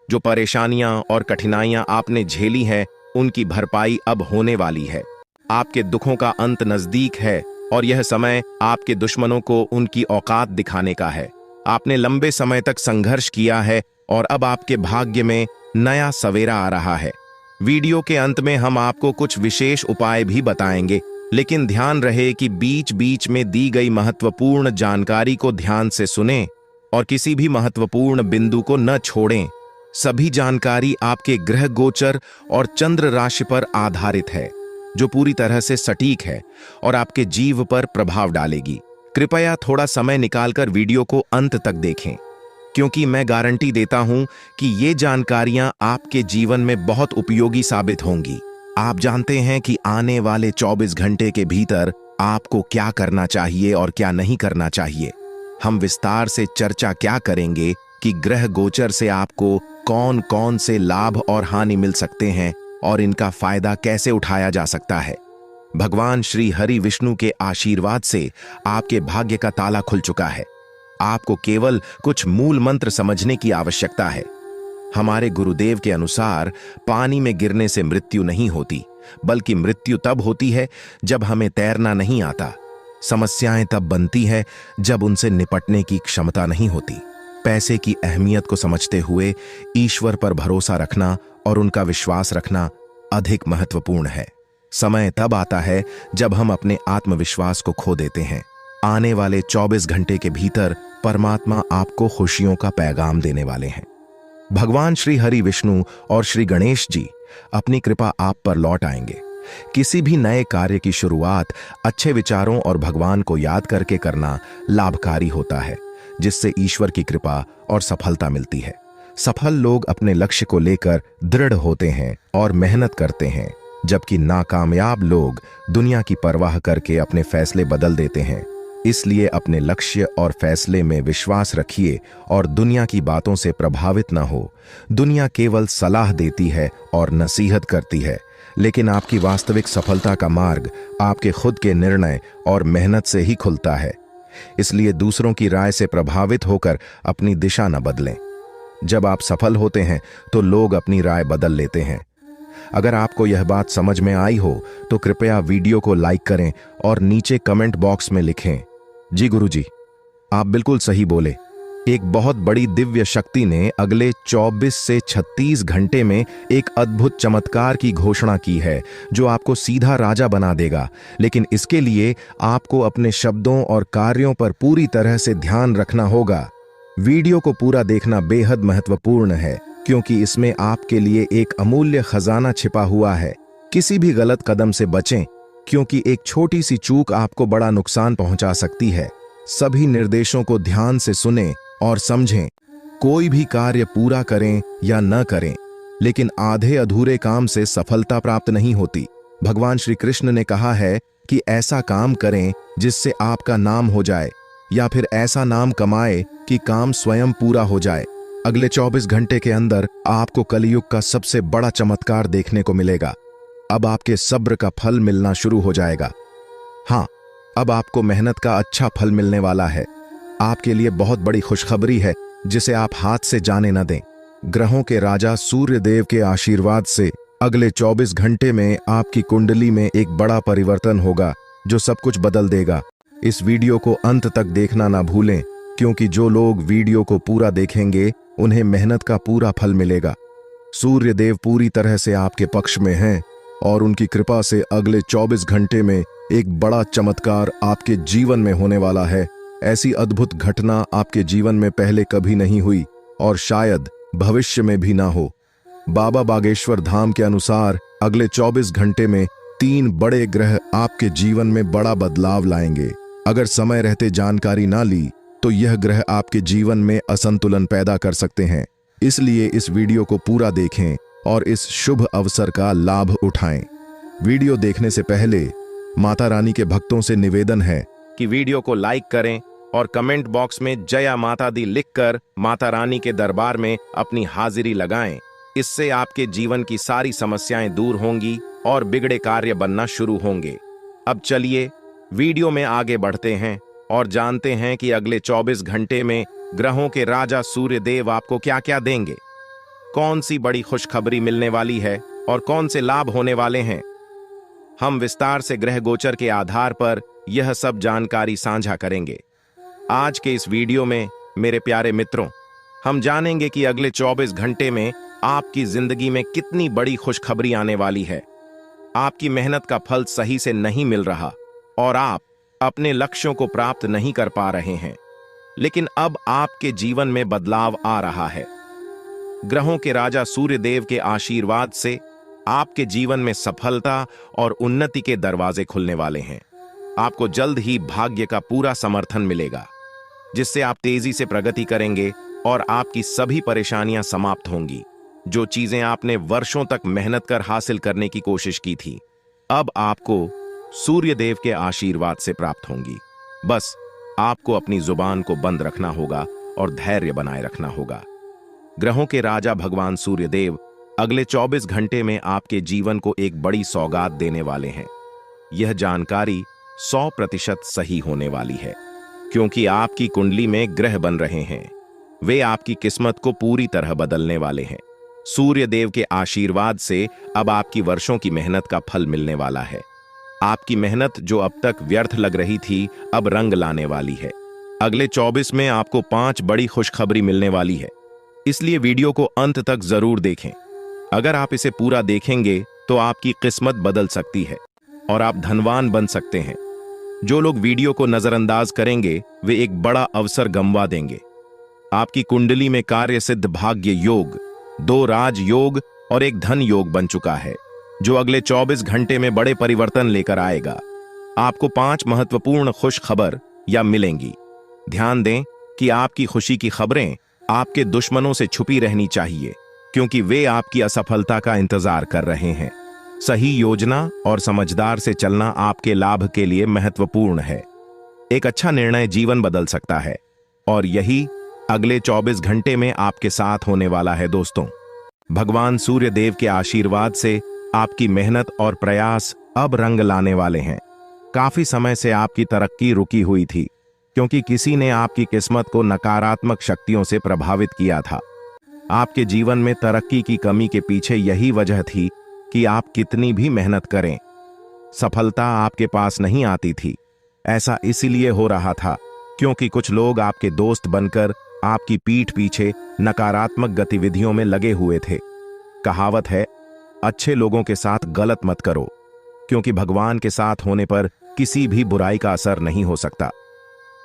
जो परेशानियां और कठिनाइयां आपने झेली हैं, उनकी भरपाई अब होने वाली है। आपके दुखों का अंत नजदीक है और यह समय आपके दुश्मनों को उनकी औकात दिखाने का है। आपने लंबे समय तक संघर्ष किया है और अब आपके भाग्य में नया सवेरा आ रहा है। वीडियो के अंत में हम आपको कुछ विशेष उपाय भी बताएंगे, लेकिन ध्यान रहे कि बीच बीच में दी गई महत्वपूर्ण जानकारी को ध्यान से सुनें और किसी भी महत्वपूर्ण बिंदु को न छोड़ें। सभी जानकारी आपके ग्रह गोचर और चंद्र राशि पर आधारित है, जो पूरी तरह से सटीक है और आपके जीव पर प्रभाव डालेगी। कृपया थोड़ा समय निकालकर वीडियो को अंत तक देखें, क्योंकि मैं गारंटी देता हूं कि ये जानकारियां आपके जीवन में बहुत उपयोगी साबित होंगी। आप जानते हैं कि आने वाले 24 घंटे के भीतर आपको क्या करना चाहिए और क्या नहीं करना चाहिए। हम विस्तार से चर्चा क्या करेंगे कि ग्रह गोचर से आपको कौन कौन से लाभ और हानि मिल सकते हैं और इनका फायदा कैसे उठाया जा सकता है। भगवान श्री हरि विष्णु के आशीर्वाद से आपके भाग्य का ताला खुल चुका है। आपको केवल कुछ मूल मंत्र समझने की आवश्यकता है। हमारे गुरुदेव के अनुसार पानी में गिरने से मृत्यु नहीं होती, बल्कि मृत्यु तब होती है जब हमें तैरना नहीं आता। समस्याएं तब बनती है जब उनसे निपटने की क्षमता नहीं होती। पैसे की अहमियत को समझते हुए ईश्वर पर भरोसा रखना और उनका विश्वास रखना अधिक महत्वपूर्ण है। समय तब आता है जब हम अपने आत्मविश्वास को खो देते हैं। आने वाले 24 घंटे के भीतर परमात्मा आपको खुशियों का पैगाम देने वाले हैं। भगवान श्री हरि विष्णु और श्री गणेश जी अपनी कृपा आप पर लौट आएंगे। किसी भी नए कार्य की शुरुआत अच्छे विचारों और भगवान को याद करके करना लाभकारी होता है, जिससे ईश्वर की कृपा और सफलता मिलती है। सफल लोग अपने लक्ष्य को लेकर दृढ़ होते हैं और मेहनत करते हैं, जबकि नाकामयाब लोग दुनिया की परवाह करके अपने फैसले बदल देते हैं। इसलिए अपने लक्ष्य और फैसले में विश्वास रखिए और दुनिया की बातों से प्रभावित न हो। दुनिया केवल सलाह देती है और नसीहत करती है, लेकिन आपकी वास्तविक सफलता का मार्ग आपके खुद के निर्णय और मेहनत से ही खुलता है। इसलिए दूसरों की राय से प्रभावित होकर अपनी दिशा न बदलें। जब आप सफल होते हैं तो लोग अपनी राय बदल लेते हैं। अगर आपको यह बात समझ में आई हो तो कृपया वीडियो को लाइक करें और नीचे कमेंट बॉक्स में लिखें, जी गुरुजी, आप बिल्कुल सही बोले। एक बहुत बड़ी दिव्य शक्ति ने अगले 24 से 36 घंटे में एक अद्भुत चमत्कार की घोषणा की है, जो आपको सीधा राजा बना देगा। लेकिन इसके लिए आपको अपने शब्दों और कार्यों पर पूरी तरह से ध्यान रखना होगा। वीडियो को पूरा देखना बेहद महत्वपूर्ण है, क्योंकि इसमें आपके लिए एक अमूल्य खजाना छिपा हुआ है। किसी भी गलत कदम से बचें, क्योंकि एक छोटी सी चूक आपको बड़ा नुकसान पहुंचा सकती है। सभी निर्देशों को ध्यान से सुनें और समझें। कोई भी कार्य पूरा करें या न करें, लेकिन आधे अधूरे काम से सफलता प्राप्त नहीं होती। भगवान श्री कृष्ण ने कहा है कि ऐसा काम करें जिससे आपका नाम हो जाए, या फिर ऐसा नाम कमाए कि काम स्वयं पूरा हो जाए। अगले 24 घंटे के अंदर आपको कलयुग का सबसे बड़ा चमत्कार देखने को मिलेगा। अब आपके सब्र का फल मिलना शुरू हो जाएगा। हाँ, अब आपको मेहनत का अच्छा फल मिलने वाला है। आपके लिए बहुत बड़ी खुशखबरी है, जिसे आप हाथ से जाने न दें। ग्रहों के राजा सूर्य देव के आशीर्वाद से अगले 24 घंटे में आपकी कुंडली में एक बड़ा परिवर्तन होगा, जो सब कुछ बदल देगा। इस वीडियो को अंत तक देखना ना भूलें, क्योंकि जो लोग वीडियो को पूरा देखेंगे उन्हें मेहनत का पूरा फल मिलेगा। सूर्य देव पूरी तरह से आपके पक्ष में हैं और उनकी कृपा से अगले 24 घंटे में एक बड़ा चमत्कार आपके जीवन में होने वाला है। ऐसी अद्भुत घटना आपके जीवन में पहले कभी नहीं हुई और शायद भविष्य में भी ना हो। बाबा बागेश्वर धाम के अनुसार अगले 24 घंटे में 3 बड़े ग्रह आपके जीवन में बड़ा बदलाव लाएंगे। अगर समय रहते जानकारी ना ली तो यह ग्रह आपके जीवन में असंतुलन पैदा कर सकते हैं। इसलिए इस वीडियो को पूरा देखें और इस शुभ अवसर का लाभ उठाएं। वीडियो देखने से पहले माता रानी के भक्तों से निवेदन है कि वीडियो को लाइक करें और कमेंट बॉक्स में जया माता दी लिखकर माता रानी के दरबार में अपनी हाजिरी लगाएं। इससे आपके जीवन की सारी समस्याएं दूर होंगी और बिगड़े कार्य बनना शुरू होंगे। अब चलिए वीडियो में आगे बढ़ते हैं और जानते हैं कि अगले 24 घंटे में ग्रहों के राजा सूर्य देव आपको क्या क्या देंगे। कौन सी बड़ी खुशखबरी मिलने वाली है और कौन से लाभ होने वाले हैं। हम विस्तार से ग्रह गोचर के आधार पर यह सब जानकारी साझा करेंगे। आज के इस वीडियो में मेरे प्यारे मित्रों, हम जानेंगे कि अगले 24 घंटे में आपकी जिंदगी में कितनी बड़ी खुशखबरी आने वाली है। आपकी मेहनत का फल सही से नहीं मिल रहा और आप अपने लक्ष्यों को प्राप्त नहीं कर पा रहे हैं, लेकिन अब आपके जीवन में बदलाव आ रहा है। ग्रहों के राजा सूर्य देव के आशीर्वाद से आपके जीवन में सफलता और उन्नति के दरवाजे खुलने वाले हैं। आपको जल्द ही भाग्य का पूरा समर्थन मिलेगा, जिससे आप तेजी से प्रगति करेंगे और आपकी सभी परेशानियां समाप्त होंगी। जो चीजें आपने वर्षों तक मेहनत कर हासिल करने की कोशिश की थी, अब आपको सूर्य देव के आशीर्वाद से प्राप्त होंगी। बस आपको अपनी जुबान को बंद रखना होगा और धैर्य बनाए रखना होगा। ग्रहों के राजा भगवान सूर्य देव अगले 24 घंटे में आपके जीवन को एक बड़ी सौगात देने वाले हैं। यह जानकारी 100% सही होने वाली है, क्योंकि आपकी कुंडली में ग्रह बन रहे हैं। वे आपकी किस्मत को पूरी तरह बदलने वाले हैं। सूर्य देव के आशीर्वाद से अब आपकी वर्षों की मेहनत का फल मिलने वाला है। आपकी मेहनत जो अब तक व्यर्थ लग रही थी, अब रंग लाने वाली है। अगले 24 में आपको 5 बड़ी खुशखबरी मिलने वाली है, इसलिए वीडियो को अंत तक जरूर देखें। अगर आप इसे पूरा देखेंगे तो आपकी किस्मत बदल सकती है और आप धनवान बन सकते हैं। जो लोग वीडियो को नजरअंदाज करेंगे वे एक बड़ा अवसर गंवा देंगे। आपकी कुंडली में कार्य सिद्ध भाग्य योग, 2 राज योग और एक धन योग बन चुका है, जो अगले 24 घंटे में बड़े परिवर्तन लेकर आएगा। आपको 5 महत्वपूर्ण खुश खबर या मिलेंगी। ध्यान दें कि आपकी खुशी की खबरें आपके दुश्मनों से छुपी रहनी चाहिए, क्योंकि वे आपकी असफलता का इंतजार कर रहे हैं। सही योजना और समझदार से चलना आपके लाभ के लिए महत्वपूर्ण है। एक अच्छा निर्णय जीवन बदल सकता है और यही अगले 24 घंटे में आपके साथ होने वाला है। दोस्तों, भगवान सूर्य देव के आशीर्वाद से आपकी मेहनत और प्रयास अब रंग लाने वाले हैं। काफी समय से आपकी तरक्की रुकी हुई थी, क्योंकि किसी ने आपकी किस्मत को नकारात्मक शक्तियों से प्रभावित किया था। आपके जीवन में तरक्की की कमी के पीछे यही वजह थी कि आप कितनी भी मेहनत करें, सफलता आपके पास नहीं आती थी। ऐसा इसीलिए हो रहा था क्योंकि कुछ लोग आपके दोस्त बनकर आपकी पीठ पीछे नकारात्मक गतिविधियों में लगे हुए थे। कहावत है, अच्छे लोगों के साथ गलत मत करो, क्योंकि भगवान के साथ होने पर किसी भी बुराई का असर नहीं हो सकता।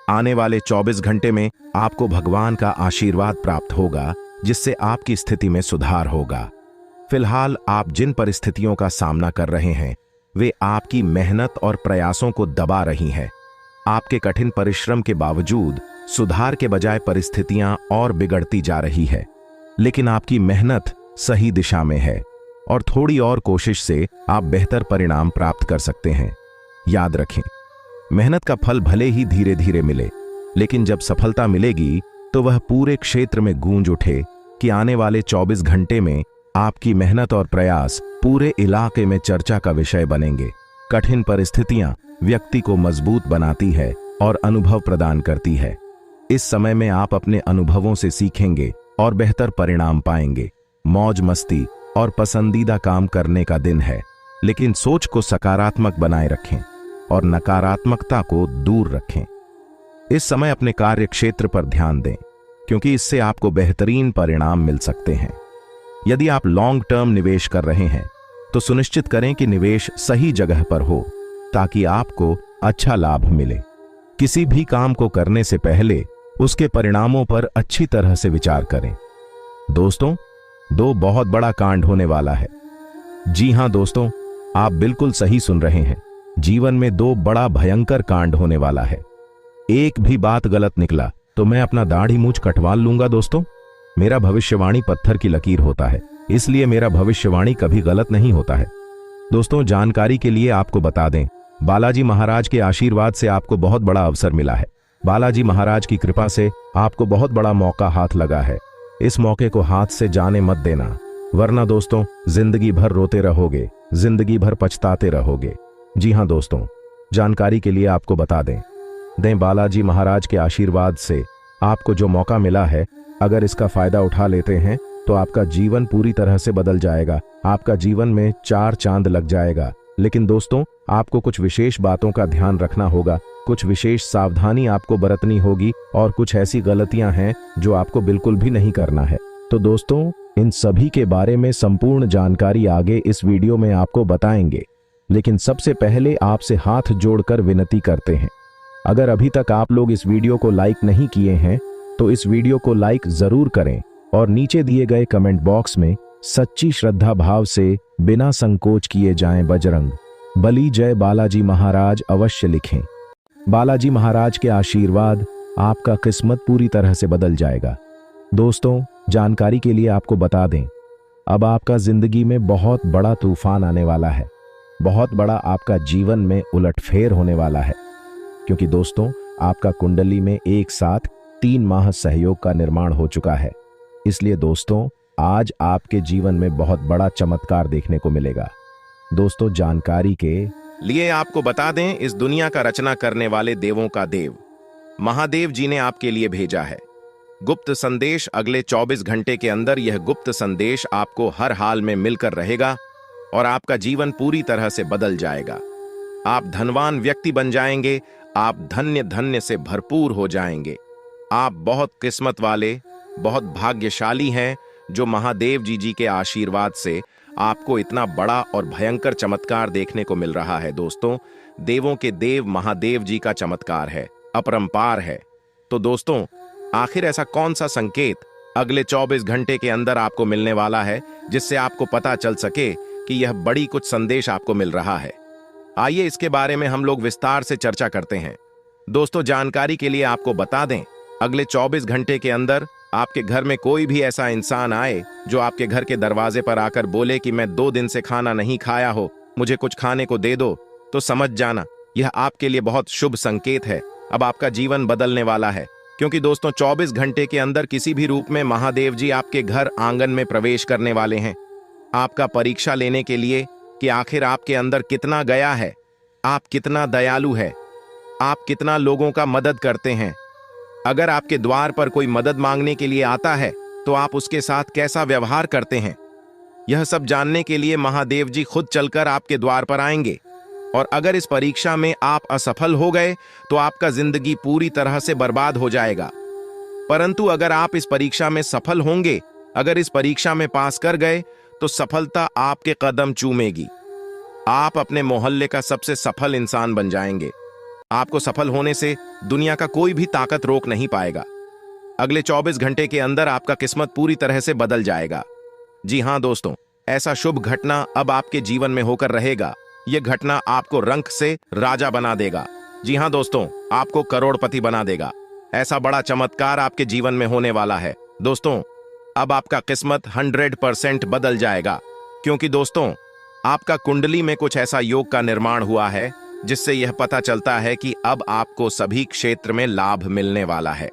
आने वाले 24 घंटे में आपको भगवान का आशीर्वाद प्राप्त होगा, जिससे आपकी स्थिति में सुधार होगा। फिलहाल आप जिन परिस्थितियों का सामना कर रहे हैं वे आपकी मेहनत और प्रयासों को दबा रही हैं। आपके कठिन परिश्रम के बावजूद सुधार के बजाय परिस्थितियां और बिगड़ती जा रही है, लेकिन आपकी मेहनत सही दिशा में है और थोड़ी और कोशिश से आप बेहतर परिणाम प्राप्त कर सकते हैं। याद रखें, मेहनत का फल भले ही धीरे धीरे मिले, लेकिन जब सफलता मिलेगी तो वह पूरे क्षेत्र में गूंज उठे कि आने वाले 24 घंटे में आपकी मेहनत और प्रयास पूरे इलाके में चर्चा का विषय बनेंगे। कठिन परिस्थितियां व्यक्ति को मजबूत बनाती है और अनुभव प्रदान करती है। इस समय में आप अपने अनुभवों से सीखेंगे और बेहतर परिणाम पाएंगे। मौज मस्ती और पसंदीदा काम करने का दिन है, लेकिन सोच को सकारात्मक बनाए रखें और नकारात्मकता को दूर रखें। इस समय अपने कार्य क्षेत्र पर ध्यान दें, क्योंकि इससे आपको बेहतरीन परिणाम मिल सकते हैं। यदि आप लॉन्ग टर्म निवेश कर रहे हैं तो सुनिश्चित करें कि निवेश सही जगह पर हो, ताकि आपको अच्छा लाभ मिले। किसी भी काम को करने से पहले उसके परिणामों पर अच्छी तरह से विचार करें। दोस्तों, 2 बहुत बड़ा कांड होने वाला है। जी हां दोस्तों, आप बिल्कुल सही सुन रहे हैं। जीवन में 2 बड़ा भयंकर कांड होने वाला है। एक भी बात गलत निकला तो मैं अपना दाढ़ी मूंछ कटवा लूंगा। दोस्तों, मेरा भविष्यवाणी पत्थर की लकीर होता है, इसलिए मेरा भविष्यवाणी कभी गलत नहीं होता है। दोस्तों, जानकारी के लिए आपको बता दें, बालाजी महाराज के आशीर्वाद से आपको बहुत बड़ा अवसर मिला है। बालाजी महाराज की कृपा से आपको बहुत बड़ा मौका हाथ लगा है। इस मौके को हाथ से जाने मत देना, वरना दोस्तों जिंदगी भर रोते रहोगे, जिंदगी भर पछताते रहोगे। जी हां दोस्तों, जानकारी के लिए आपको बता दें बालाजी महाराज के आशीर्वाद से आपको जो मौका मिला है, अगर इसका फायदा उठा लेते हैं तो आपका जीवन पूरी तरह से बदल जाएगा। आपका जीवन में 4 चांद लग जाएगा। लेकिन दोस्तों, आपको कुछ विशेष बातों का ध्यान रखना होगा, कुछ विशेष सावधानी आपको बरतनी होगी और कुछ ऐसी गलतियां हैं जो आपको बिल्कुल भी नहीं करना है। तो दोस्तों, इन सभी के बारे में संपूर्ण जानकारी आगे इस वीडियो में आपको बताएंगे। लेकिन सबसे पहले आपसे हाथ जोड़कर विनती करते हैं, अगर अभी तक आप लोग इस वीडियो को लाइक नहीं किए हैं तो इस वीडियो को लाइक जरूर करें और नीचे दिए गए कमेंट बॉक्स में सच्ची श्रद्धा भाव से बिना संकोच किए जाएं बजरंग बली जय बालाजी महाराज अवश्य लिखें। बालाजी महाराज के आशीर्वाद आपका किस्मत पूरी तरह से बदल जाएगा। दोस्तों, जानकारी के लिए आपको बता दें, अब आपका जिंदगी में बहुत बड़ा तूफान आने वाला है। बहुत बड़ा आपका जीवन में उलटफेर होने वाला है, क्योंकि दोस्तों आपका कुंडली में एक साथ 3 माह सहयोग का निर्माण हो चुका है। इसलिए दोस्तों, आज आपके जीवन में बहुत बड़ा चमत्कार देखने को मिलेगा। दोस्तों, जानकारी के लिए आपको बता दें, इस दुनिया का रचना करने वाले देवों का देव महादेव जी ने आपके लिए भेजा है गुप्त संदेश। अगले 24 घंटे के अंदर यह गुप्त संदेश आपको हर हाल में मिलकर रहेगा और आपका जीवन पूरी तरह से बदल जाएगा। आप धनवान व्यक्ति बन जाएंगे, आप धन्य धन्य से भरपूर हो जाएंगे। आप बहुत किस्मत वाले, बहुत भाग्यशाली हैं जो महादेव जी के आशीर्वाद से आपको इतना बड़ा और भयंकर चमत्कार देखने को मिल रहा है। दोस्तों, देवों के देव महादेव जी का चमत्कार है, अपरंपार है। तो दोस्तों, आखिर ऐसा कौन सा संकेत अगले 24 घंटे के अंदर आपको मिलने वाला है जिससे आपको पता चल सके कि यह बड़ी कुछ संदेश आपको मिल रहा है? आइए इसके बारे में हम लोग विस्तार से चर्चा करते हैं। दोस्तों, जानकारी के लिए आपको बता दें, अगले 24 घंटे के अंदर आपके घर में कोई भी ऐसा इंसान आए जो आपके घर के दरवाजे पर आकर बोले कि मैं 2 दिन से खाना नहीं खाया हो, मुझे कुछ खाने को दे दो, तो समझ जाना यह आपके लिए बहुत शुभ संकेत है। अब आपका जीवन बदलने वाला है, क्योंकि दोस्तों 24 घंटे के अंदर किसी भी रूप में महादेव जी आपके घर आंगन में प्रवेश करने वाले हैं, आपका परीक्षा लेने के लिए कि आखिर आपके अंदर कितना गया है, आप कितना दयालु है, आप कितना लोगों का मदद करते हैं। अगर आपके द्वार पर कोई मदद मांगने के लिए आता है तो आप उसके साथ कैसा व्यवहार करते हैं, यह सब जानने के लिए महादेव जी खुद चलकर आपके द्वार पर आएंगे। और अगर इस परीक्षा में आप असफल हो गए तो आपका जिंदगी पूरी तरह से बर्बाद हो जाएगा। परंतु अगर आप इस परीक्षा में सफल होंगे, अगर इस परीक्षा में पास कर गए, तो सफलता आपके कदम चूमेगी। आप अपने मोहल्ले का सबसे सफल इंसान बन जाएंगे। आपको सफल होने से दुनिया का कोई भी ताकत रोक नहीं पाएगा। अगले 24 घंटे के अंदर आपका किस्मत पूरी तरह से बदल जाएगा। जी हां दोस्तों, ऐसा शुभ घटना अब आपके जीवन में होकर रहेगा। यह घटना आपको रंक से राजा बना देगा। जी हां दोस्तों, आपको करोड़पति बना देगा। ऐसा बड़ा चमत्कार आपके जीवन में होने वाला है। दोस्तों, अब आपका किस्मत 100% बदल जाएगा, क्योंकि दोस्तों आपका कुंडली में कुछ ऐसा योग का निर्माण हुआ है जिससे यह पता चलता है कि अब आपको सभी क्षेत्र में लाभ मिलने वाला है।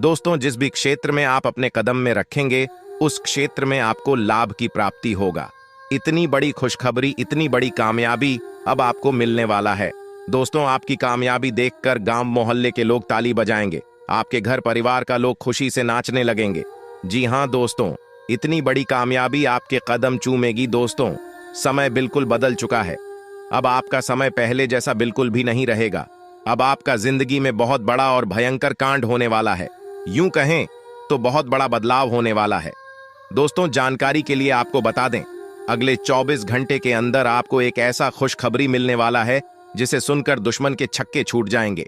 दोस्तों, जिस भी क्षेत्र में आप अपने कदम में रखेंगे, उस क्षेत्र में आपको लाभ की प्राप्ति होगा। इतनी बड़ी खुशखबरी, इतनी बड़ी कामयाबी अब आपको मिलने वाला है। दोस्तों, आपकी कामयाबी देखकर गांव मोहल्ले के लोग ताली बजाएंगे, आपके घर परिवार का लोग खुशी से नाचने लगेंगे। जी हां दोस्तों, इतनी बड़ी कामयाबी आपके कदम चूमेगी। दोस्तों, समय बिल्कुल बदल चुका है। अब आपका समय पहले जैसा बिल्कुल भी नहीं रहेगा। अब आपका जिंदगी में बहुत बड़ा और भयंकर कांड होने वाला है। यूं कहें तो बहुत बड़ा बदलाव होने वाला है। दोस्तों, जानकारी के लिए आपको बता दें, अगले 24 घंटे के अंदर आपको एक ऐसा खुशखबरी मिलने वाला है जिसे सुनकर दुश्मन के छक्के छूट जाएंगे,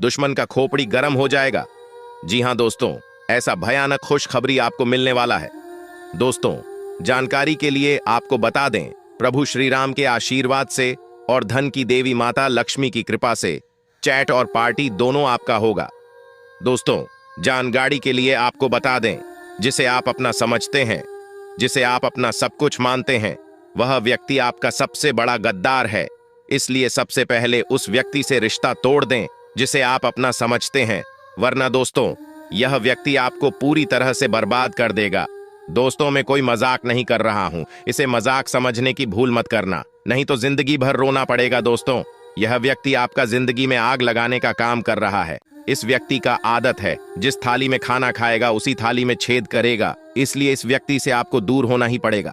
दुश्मन का खोपड़ी गर्म हो जाएगा। जी हां दोस्तों, ऐसा भयानक खुशखबरी आपको मिलने वाला है। दोस्तों, जानकारी के लिए आपको बता दें, प्रभु श्री राम के आशीर्वाद से और धन की देवी माता लक्ष्मी की कृपा से चैट और पार्टी दोनों आपका होगा। दोस्तों, जानकारी के लिए आपको बता दें, जिसे आप अपना समझते हैं, जिसे आप अपना सब कुछ मानते हैं, वह व्यक्ति आपका सबसे बड़ा गद्दार है। इसलिए सबसे पहले उस व्यक्ति से रिश्ता तोड़ दें जिसे आप अपना समझते हैं, वरना दोस्तों यह व्यक्ति आपको पूरी तरह से बर्बाद कर देगा। दोस्तों, मैं कोई मजाक नहीं कर रहा हूं, इसे मजाक समझने की भूल मत करना, नहीं तो जिंदगी भर रोना पड़ेगा। दोस्तों, यह व्यक्ति आपका जिंदगी में आग लगाने का काम कर रहा है। इस व्यक्ति का आदत है, जिस थाली में खाना खाएगा उसी थाली में छेद करेगा। इसलिए इस व्यक्ति से आपको दूर होना ही पड़ेगा,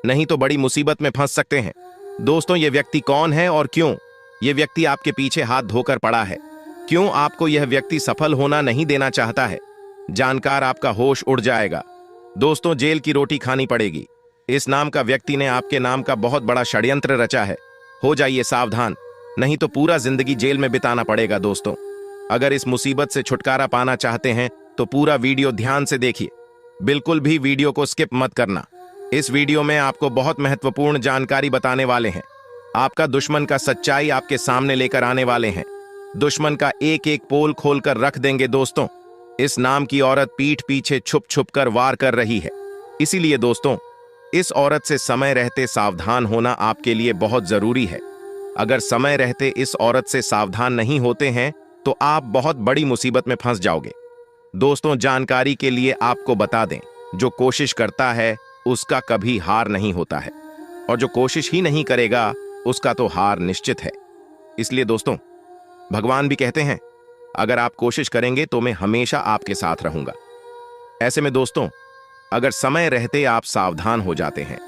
नहीं तो बड़ी मुसीबत में फंस सकते हैं। दोस्तों, यह व्यक्ति कौन है और क्यों यह व्यक्ति आपके पीछे हाथ धोकर पड़ा है? क्यों आपको यह व्यक्ति सफल होना नहीं देना चाहता है? जानकार आपका होश उड़ जाएगा। दोस्तों, जेल की रोटी खानी पड़ेगी। इस नाम का व्यक्ति ने आपके नाम का बहुत बड़ा षड्यंत्र रचा है। हो जाइए सावधान, नहीं तो पूरा जिंदगी जेल में बिताना पड़ेगा। दोस्तों, अगर इस मुसीबत से छुटकारा पाना चाहते हैं तो पूरा वीडियो ध्यान से देखिए, बिल्कुल भी वीडियो को स्किप मत करना। इस वीडियो में आपको बहुत महत्वपूर्ण जानकारी बताने वाले हैं। आपका दुश्मन का सच्चाई आपके सामने लेकर आने वाले हैं। दुश्मन का एक एक पोल खोलकर रख देंगे। दोस्तों, इस नाम की औरत पीठ पीछे छुप छुप कर वार कर रही है। इसीलिए दोस्तों, इस औरत से समय रहते सावधान होना आपके लिए बहुत जरूरी है। अगर समय रहते इस औरत से सावधान नहीं होते हैं तो आप बहुत बड़ी मुसीबत में फंस जाओगे। दोस्तों, जानकारी के लिए आपको बता दें, जो कोशिश करता है उसका कभी हार नहीं होता है, और जो कोशिश ही नहीं करेगा उसका तो हार निश्चित है। इसलिए दोस्तों, भगवान भी कहते हैं, अगर आप कोशिश करेंगे तो मैं हमेशा आपके साथ रहूंगा। ऐसे में दोस्तों, अगर समय रहते आप सावधान हो जाते हैं,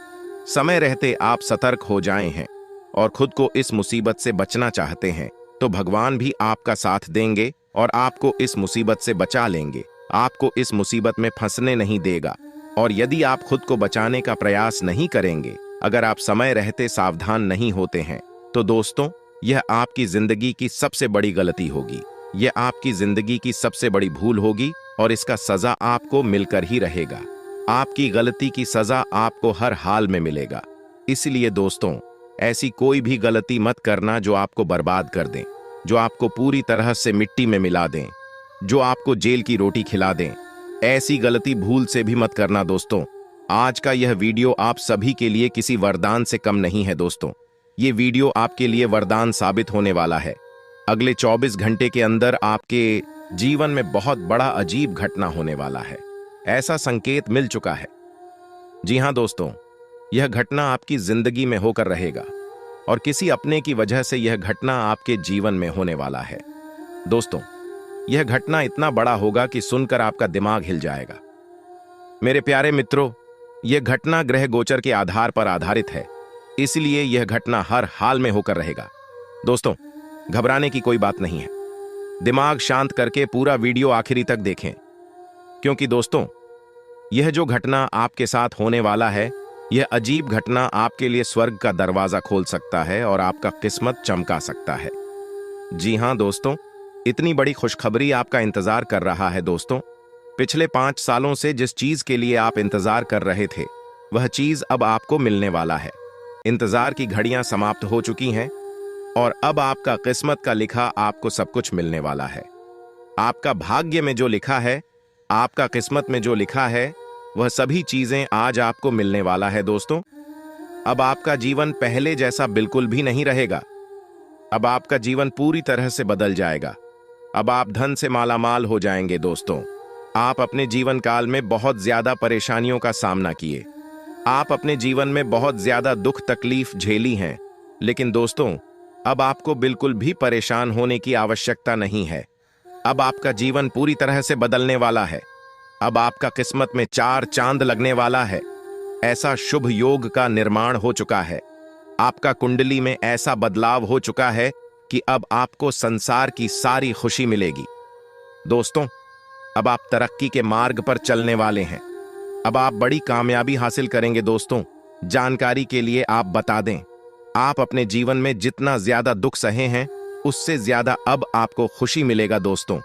समय रहते आप सतर्क हो जाए हैं और खुद को इस मुसीबत से बचना चाहते हैं, तो भगवान भी आपका साथ देंगे और आपको इस मुसीबत से बचा लेंगे, आपको इस मुसीबत में फंसने नहीं देगा। और यदि आप खुद को बचाने का प्रयास नहीं करेंगे, अगर आप समय रहते सावधान नहीं होते हैं, तो दोस्तों यह आपकी जिंदगी की सबसे बड़ी गलती होगी, यह आपकी जिंदगी की सबसे बड़ी भूल होगी और इसका सजा आपको मिलकर ही रहेगा। आपकी गलती की सजा आपको हर हाल में मिलेगा। इसलिए दोस्तों, ऐसी कोई भी गलती मत करना जो आपको बर्बाद कर दें, जो आपको पूरी तरह से मिट्टी में मिला दें, जो आपको जेल की रोटी खिला दें। ऐसी गलती भूल से भी मत करना दोस्तों। आज का यह वीडियो आप सभी के लिए किसी वरदान से कम नहीं है दोस्तों। ये वीडियो आपके लिए वरदान साबित होने वाला है। अगले 24 घंटे के अंदर आपके जीवन में बहुत बड़ा अजीब घटना होने वाला है, ऐसा संकेत मिल चुका है। जी हां दोस्तों, यह घटना आपकी जिंदगी में होकर रहेगा और किसी अपने की वजह से यह घटना आपके जीवन में होने वाला है। दोस्तों, यह घटना इतना बड़ा होगा कि सुनकर आपका दिमाग हिल जाएगा। मेरे प्यारे मित्रों, यह घटना ग्रह गोचर के आधार पर आधारित है, इसलिए यह घटना हर हाल में होकर रहेगा। दोस्तों, घबराने की कोई बात नहीं है। दिमाग शांत करके पूरा वीडियो आखिरी तक देखें, क्योंकि दोस्तों यह जो घटना आपके साथ होने वाला है, यह अजीब घटना आपके लिए स्वर्ग का दरवाजा खोल सकता है और आपका किस्मत चमका सकता है। जी हां दोस्तों, इतनी बड़ी खुशखबरी आपका इंतजार कर रहा है दोस्तों। पिछले 5 सालों से जिस चीज के लिए आप इंतजार कर रहे थे, वह चीज अब आपको मिलने वाला है। इंतजार की घड़ियां समाप्त हो चुकी हैं और अब आपका किस्मत का लिखा आपको सब कुछ मिलने वाला है। आपका भाग्य में जो लिखा है, आपका किस्मत में जो लिखा है, वह सभी चीजें आज आपको मिलने वाला है दोस्तों। अब आपका जीवन पहले जैसा बिल्कुल भी नहीं रहेगा। अब आपका जीवन पूरी तरह से बदल जाएगा। अब आप धन से मालामाल हो जाएंगे दोस्तों। आप अपने जीवन काल में बहुत ज्यादा परेशानियों का सामना किए, आप अपने जीवन में बहुत ज्यादा दुख तकलीफ झेली हैं, लेकिन दोस्तों अब आपको बिल्कुल भी परेशान होने की आवश्यकता नहीं है। अब आपका जीवन पूरी तरह से बदलने वाला है। अब आपका किस्मत में 4 चांद लगने वाला है। ऐसा शुभ योग का निर्माण हो चुका है। आपका कुंडली में ऐसा बदलाव हो चुका है कि अब आपको संसार की सारी खुशी मिलेगी। दोस्तों, अब आप तरक्की के मार्ग पर चलने वाले हैं। अब आप बड़ी कामयाबी हासिल करेंगे दोस्तों। जानकारी के लिए आप बता दें, आप अपने जीवन में जितना ज्यादा दुख सहे हैं, उससे ज्यादा अब आपको खुशी मिलेगा दोस्तों।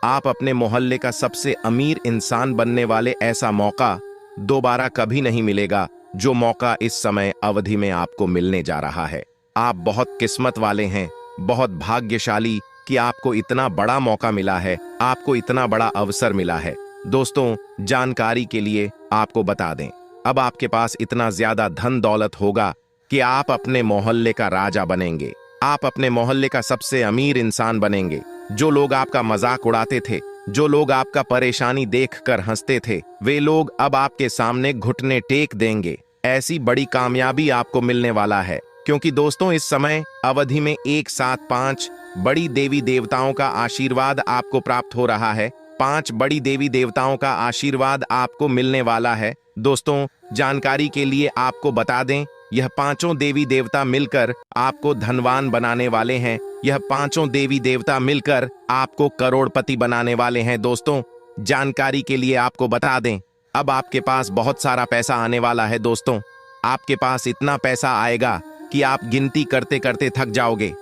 आप अपने मोहल्ले का सबसे अमीर इंसान बनने वाले ऐसा मौका दोबारा कभी नहीं मिलेगा, जो मौका इस समय अवधि में आपको मिलने जा रहा है। आप बहुत किस्मत वाले हैं, बहुत भाग्यशाली कि आपको इतना बड़ा मौका मिला है, आपको इतना बड़ा अवसर मिला है। दोस्तों, जानकारी के लिए आपको बता दें, अब आपके पास इतना ज्यादा धन दौलत होगा कि आप अपने मोहल्ले का राजा बनेंगे। आप अपने मोहल्ले का सबसे अमीर इंसान बनेंगे। जो लोग आपका मजाक उड़ाते थे, जो लोग आपका परेशानी देखकर हंसते थे, वे लोग अब आपके सामने घुटने टेक देंगे। ऐसी बड़ी कामयाबी आपको मिलने वाला है, क्योंकि दोस्तों इस समय अवधि में एक साथ 5 बड़ी देवी देवताओं का आशीर्वाद आपको प्राप्त हो रहा है। 5 बड़ी देवी देवताओं का आशीर्वाद आपको मिलने वाला है। दोस्तों, जानकारी के लिए आपको बता दें, यह 5 देवी देवता मिलकर आपको धनवान बनाने वाले हैं। यह 5 देवी देवता मिलकर आपको करोड़पति बनाने वाले हैं। दोस्तों, जानकारी के लिए आपको बता दें, अब आपके पास बहुत सारा पैसा आने वाला है। दोस्तों, आपके पास इतना पैसा आएगा कि आप गिनती करते करते थक जाओगे।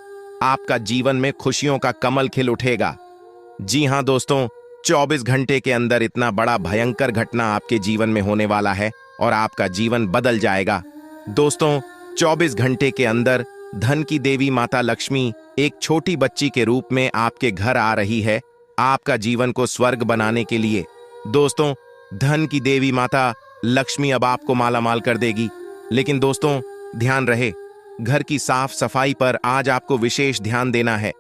आपका जीवन में खुशियों का कमल खिल उठेगा। जी हां दोस्तों, 24 घंटे के अंदर इतना बड़ा भयंकर घटना आपके जीवन में होने वाला है और आपका जीवन बदल जाएगा। दोस्तों, 24 घंटे के अंदर धन की देवी माता लक्ष्मी एक छोटी बच्ची के रूप में आपके घर आ रही है, आपका जीवन को स्वर्ग बनाने के लिए। दोस्तों, धन की देवी माता लक्ष्मी अब आपको मालामाल कर देगी। लेकिन दोस्तों, ध्यान रहे, घर की साफ सफाई पर आज आपको विशेष ध्यान देना है।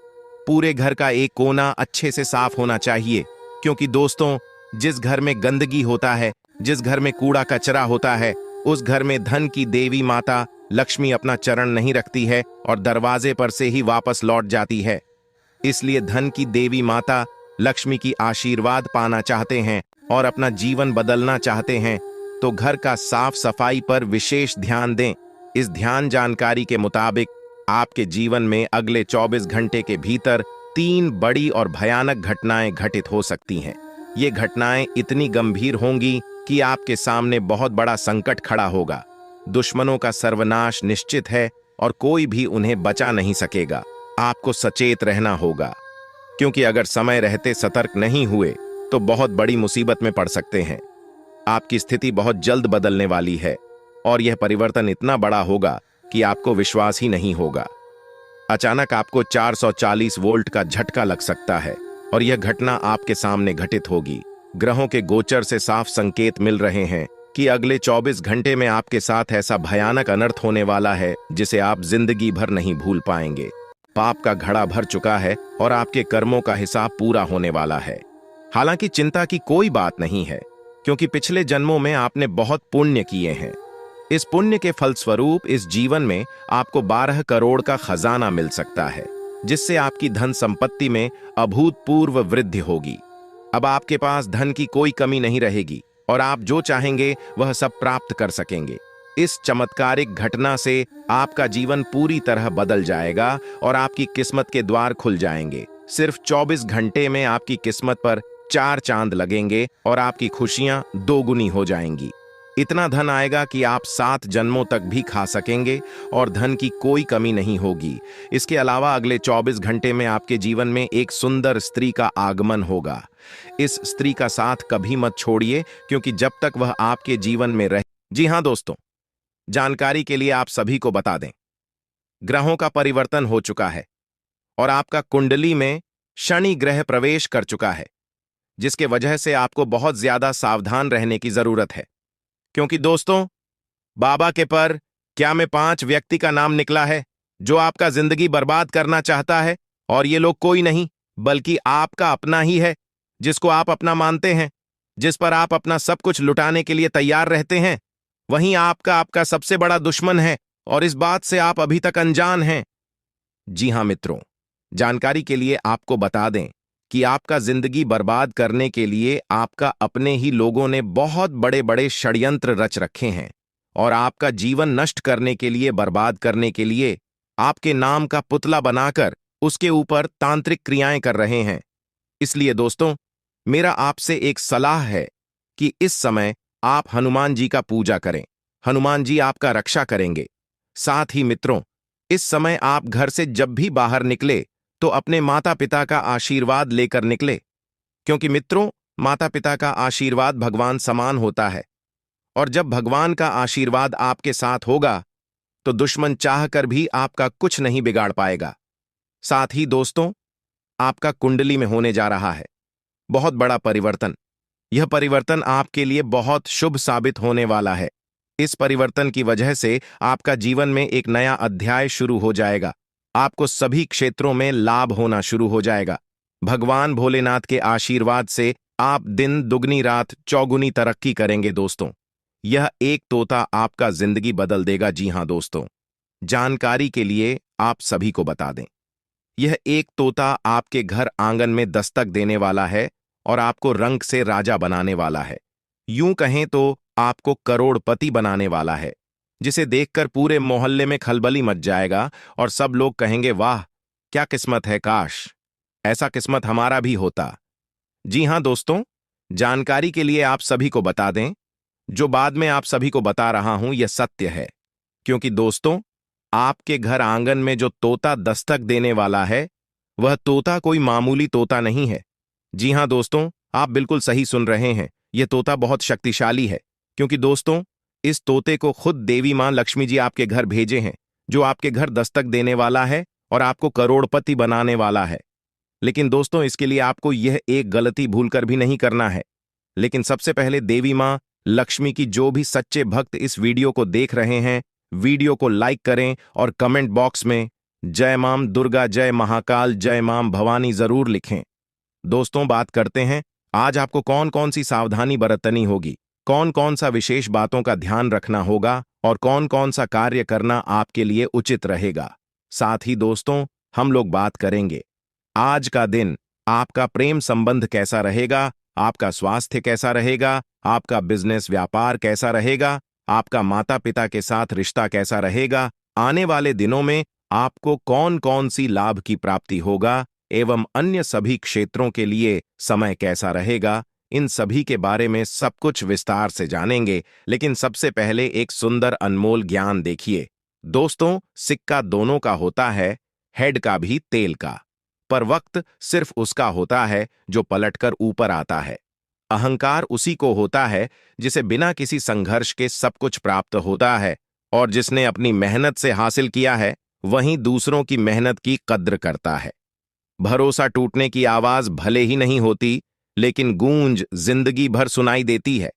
पूरे घर का एक कोना अच्छे से साफ होना चाहिए, क्योंकि दोस्तों जिस घर में गंदगी होता है, जिस घर में कूड़ा कचरा होता है उस घर में धन की देवी माता लक्ष्मी अपना चरण नहीं रखती है और दरवाजे पर से ही वापस लौट जाती है। इसलिए धन की देवी माता लक्ष्मी की आशीर्वाद पाना चाहते हैं और अपना जीवन बदलना चाहते हैं तो घर का साफ सफाई पर विशेष ध्यान दें। इस ध्यान जानकारी के मुताबिक आपके जीवन में अगले 24 घंटे के भीतर 3 बड़ी और भयानक घटनाएं घटित हो सकती हैं। ये घटनाएं इतनी गंभीर होंगी कि आपके सामने बहुत बड़ा संकट खड़ा होगा। दुश्मनों का सर्वनाश निश्चित है और कोई भी उन्हें बचा नहीं सकेगा। आपको सचेत रहना होगा, क्योंकि अगर समय रहते सतर्क नहीं हुए तो बहुत बड़ी मुसीबत में पड़ सकते हैं। आपकी स्थिति बहुत जल्द बदलने वाली है और यह परिवर्तन इतना बड़ा होगा कि आपको विश्वास ही नहीं होगा। अचानक आपको 440 वोल्ट का झटका लग सकता है और यह घटना आपके सामने घटित होगी। ग्रहों के गोचर से साफ संकेत मिल रहे हैं कि अगले 24 घंटे में आपके साथ ऐसा भयानक अनर्थ होने वाला है जिसे आप जिंदगी भर नहीं भूल पाएंगे। पाप का घड़ा भर चुका है और आपके कर्मों का हिसाब पूरा होने वाला है। हालांकि चिंता की कोई बात नहीं है, क्योंकि पिछले जन्मों में आपने बहुत पुण्य किए हैं। इस पुण्य के फलस्वरूप इस जीवन में आपको 12 करोड़ का खजाना मिल सकता है, जिससे आपकी धन संपत्ति में अभूतपूर्व वृद्धि होगी। अब आपके पास धन की कोई कमी नहीं रहेगी और आप जो चाहेंगे वह सब प्राप्त कर सकेंगे। इस चमत्कारिक घटना से आपका जीवन पूरी तरह बदल जाएगा और आपकी किस्मत के द्वार खुल जाएंगे। सिर्फ 24 घंटे में आपकी किस्मत पर 4 चांद लगेंगे और आपकी खुशियां दोगुनी हो जाएंगी। इतना धन आएगा कि आप 7 जन्मों तक भी खा सकेंगे और धन की कोई कमी नहीं होगी। इसके अलावा अगले 24 घंटे में आपके जीवन में एक सुंदर स्त्री का आगमन होगा। इस स्त्री का साथ कभी मत छोड़िए, क्योंकि जब तक वह आपके जीवन में रहे। जी हां दोस्तों, जानकारी के लिए आप सभी को बता दें, ग्रहों का परिवर्तन हो चुका है और आपका कुंडली में शनि ग्रह प्रवेश कर चुका है, जिसके वजह से आपको बहुत ज्यादा सावधान रहने की जरूरत है। क्योंकि दोस्तों, बाबा के पर क्या में 5 व्यक्ति का नाम निकला है जो आपका जिंदगी बर्बाद करना चाहता है, और ये लोग कोई नहीं बल्कि आपका अपना ही है, जिसको आप अपना मानते हैं, जिस पर आप अपना सब कुछ लुटाने के लिए तैयार रहते हैं। वहीं आपका सबसे बड़ा दुश्मन है और इस बात से आप अभी तक अनजान हैं। जी हां मित्रों, जानकारी के लिए आपको बता दें कि आपका जिंदगी बर्बाद करने के लिए आपका अपने ही लोगों ने बहुत बड़े बड़े षड्यंत्र रच रखे हैं और आपका जीवन नष्ट करने के लिए, बर्बाद करने के लिए आपके नाम का पुतला बनाकर उसके ऊपर तांत्रिक क्रियाएं कर रहे हैं। इसलिए दोस्तों, मेरा आपसे एक सलाह है कि इस समय आप हनुमान जी का पूजा करें। हनुमान जी आपका रक्षा करेंगे। साथ ही मित्रों, इस समय आप घर से जब भी बाहर निकले तो अपने माता पिता का आशीर्वाद लेकर निकले, क्योंकि मित्रों, माता पिता का आशीर्वाद भगवान समान होता है और जब भगवान का आशीर्वाद आपके साथ होगा तो दुश्मन चाहकर भी आपका कुछ नहीं बिगाड़ पाएगा। साथ ही दोस्तों, आपका कुंडली में होने जा रहा है बहुत बड़ा परिवर्तन। यह परिवर्तन आपके लिए बहुत शुभ साबित होने वाला है। इस परिवर्तन की वजह से आपका जीवन में एक नया अध्याय शुरू हो जाएगा। आपको सभी क्षेत्रों में लाभ होना शुरू हो जाएगा। भगवान भोलेनाथ के आशीर्वाद से आप दिन दुगनी रात चौगुनी तरक्की करेंगे दोस्तों। यह एक तोता आपका जिंदगी बदल देगा। जी हां दोस्तों, जानकारी के लिए आप सभी को बता दें, यह एक तोता आपके घर आंगन में दस्तक देने वाला है और आपको रंग से राजा बनाने वाला है। यूं कहें तो आपको करोड़पति बनाने वाला है, जिसे देखकर पूरे मोहल्ले में खलबली मच जाएगा और सब लोग कहेंगे, वाह क्या किस्मत है, काश ऐसा किस्मत हमारा भी होता। जी हां दोस्तों, जानकारी के लिए आप सभी को बता दें, जो बाद में आप सभी को बता रहा हूं यह सत्य है, क्योंकि दोस्तों, आपके घर आंगन में जो तोता दस्तक देने वाला है वह तोता कोई मामूली तोता नहीं है। जी हां दोस्तों, आप बिल्कुल सही सुन रहे हैं, यह तोता बहुत शक्तिशाली है, क्योंकि दोस्तों, इस तोते को खुद देवी मां लक्ष्मी जी आपके घर भेजे हैं, जो आपके घर दस्तक देने वाला है और आपको करोड़पति बनाने वाला है। लेकिन दोस्तों, इसके लिए आपको यह एक गलती भूलकर भी नहीं करना है। लेकिन सबसे पहले देवी मां लक्ष्मी की जो भी सच्चे भक्त इस वीडियो को देख रहे हैं, वीडियो को लाइक करें और कमेंट बॉक्स में जय मां दुर्गा, जय महाकाल, जय मां भवानी जरूर लिखें। दोस्तों, बात करते हैं आज आपको कौन कौन सी सावधानी बरतनी होगी कौन कौन सा विशेष बातों का ध्यान रखना होगा और कौन कौन सा कार्य करना आपके लिए उचित रहेगा। साथ ही दोस्तों, हम लोग बात करेंगे आज का दिन आपका प्रेम संबंध कैसा रहेगा, आपका स्वास्थ्य कैसा रहेगा, आपका बिजनेस व्यापार कैसा रहेगा, आपका माता पिता के साथ रिश्ता कैसा रहेगा, आने वाले दिनों में आपको कौन कौन सी लाभ की प्राप्ति होगा एवं अन्य सभी क्षेत्रों के लिए समय कैसा रहेगा। इन सभी के बारे में सब कुछ विस्तार से जानेंगे, लेकिन सबसे पहले एक सुंदर अनमोल ज्ञान देखिए। दोस्तों, सिक्का दोनों का होता है, हेड का भी तेल का, पर वक्त सिर्फ उसका होता है जो पलटकर ऊपर आता है। अहंकार उसी को होता है जिसे बिना किसी संघर्ष के सब कुछ प्राप्त होता है, और जिसने अपनी मेहनत से हासिल किया है वहीं दूसरों की मेहनत की कद्र करता है। भरोसा टूटने की आवाज भले ही नहीं होती, लेकिन गूंज जिंदगी भर सुनाई देती है।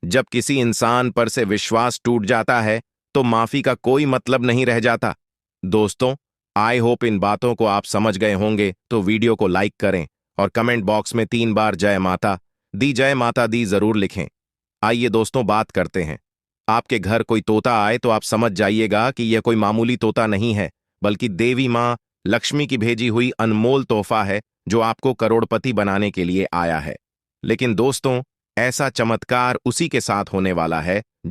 जब किसी इंसान पर से विश्वास टूट जाता है तो माफी का कोई मतलब नहीं रह जाता। दोस्तों, आई होप इन बातों को आप समझ गए होंगे, तो वीडियो को लाइक करें और कमेंट बॉक्स में 3 बार जय माता दी जरूर लिखें। आइए दोस्तों, बात करते हैं। आपके घर कोई तोता आए तो आप समझ जाइएगा कि यह कोई मामूली तोता नहीं है, बल्कि देवी मां लक्ष्मी की भेजी हुई अनमोल तोहफा है जो आपको करोड़पति बनाने के लिए आया है। लेकिन दोस्तों, ऐसा चमत्कार उसी के साथ होने वाला है जो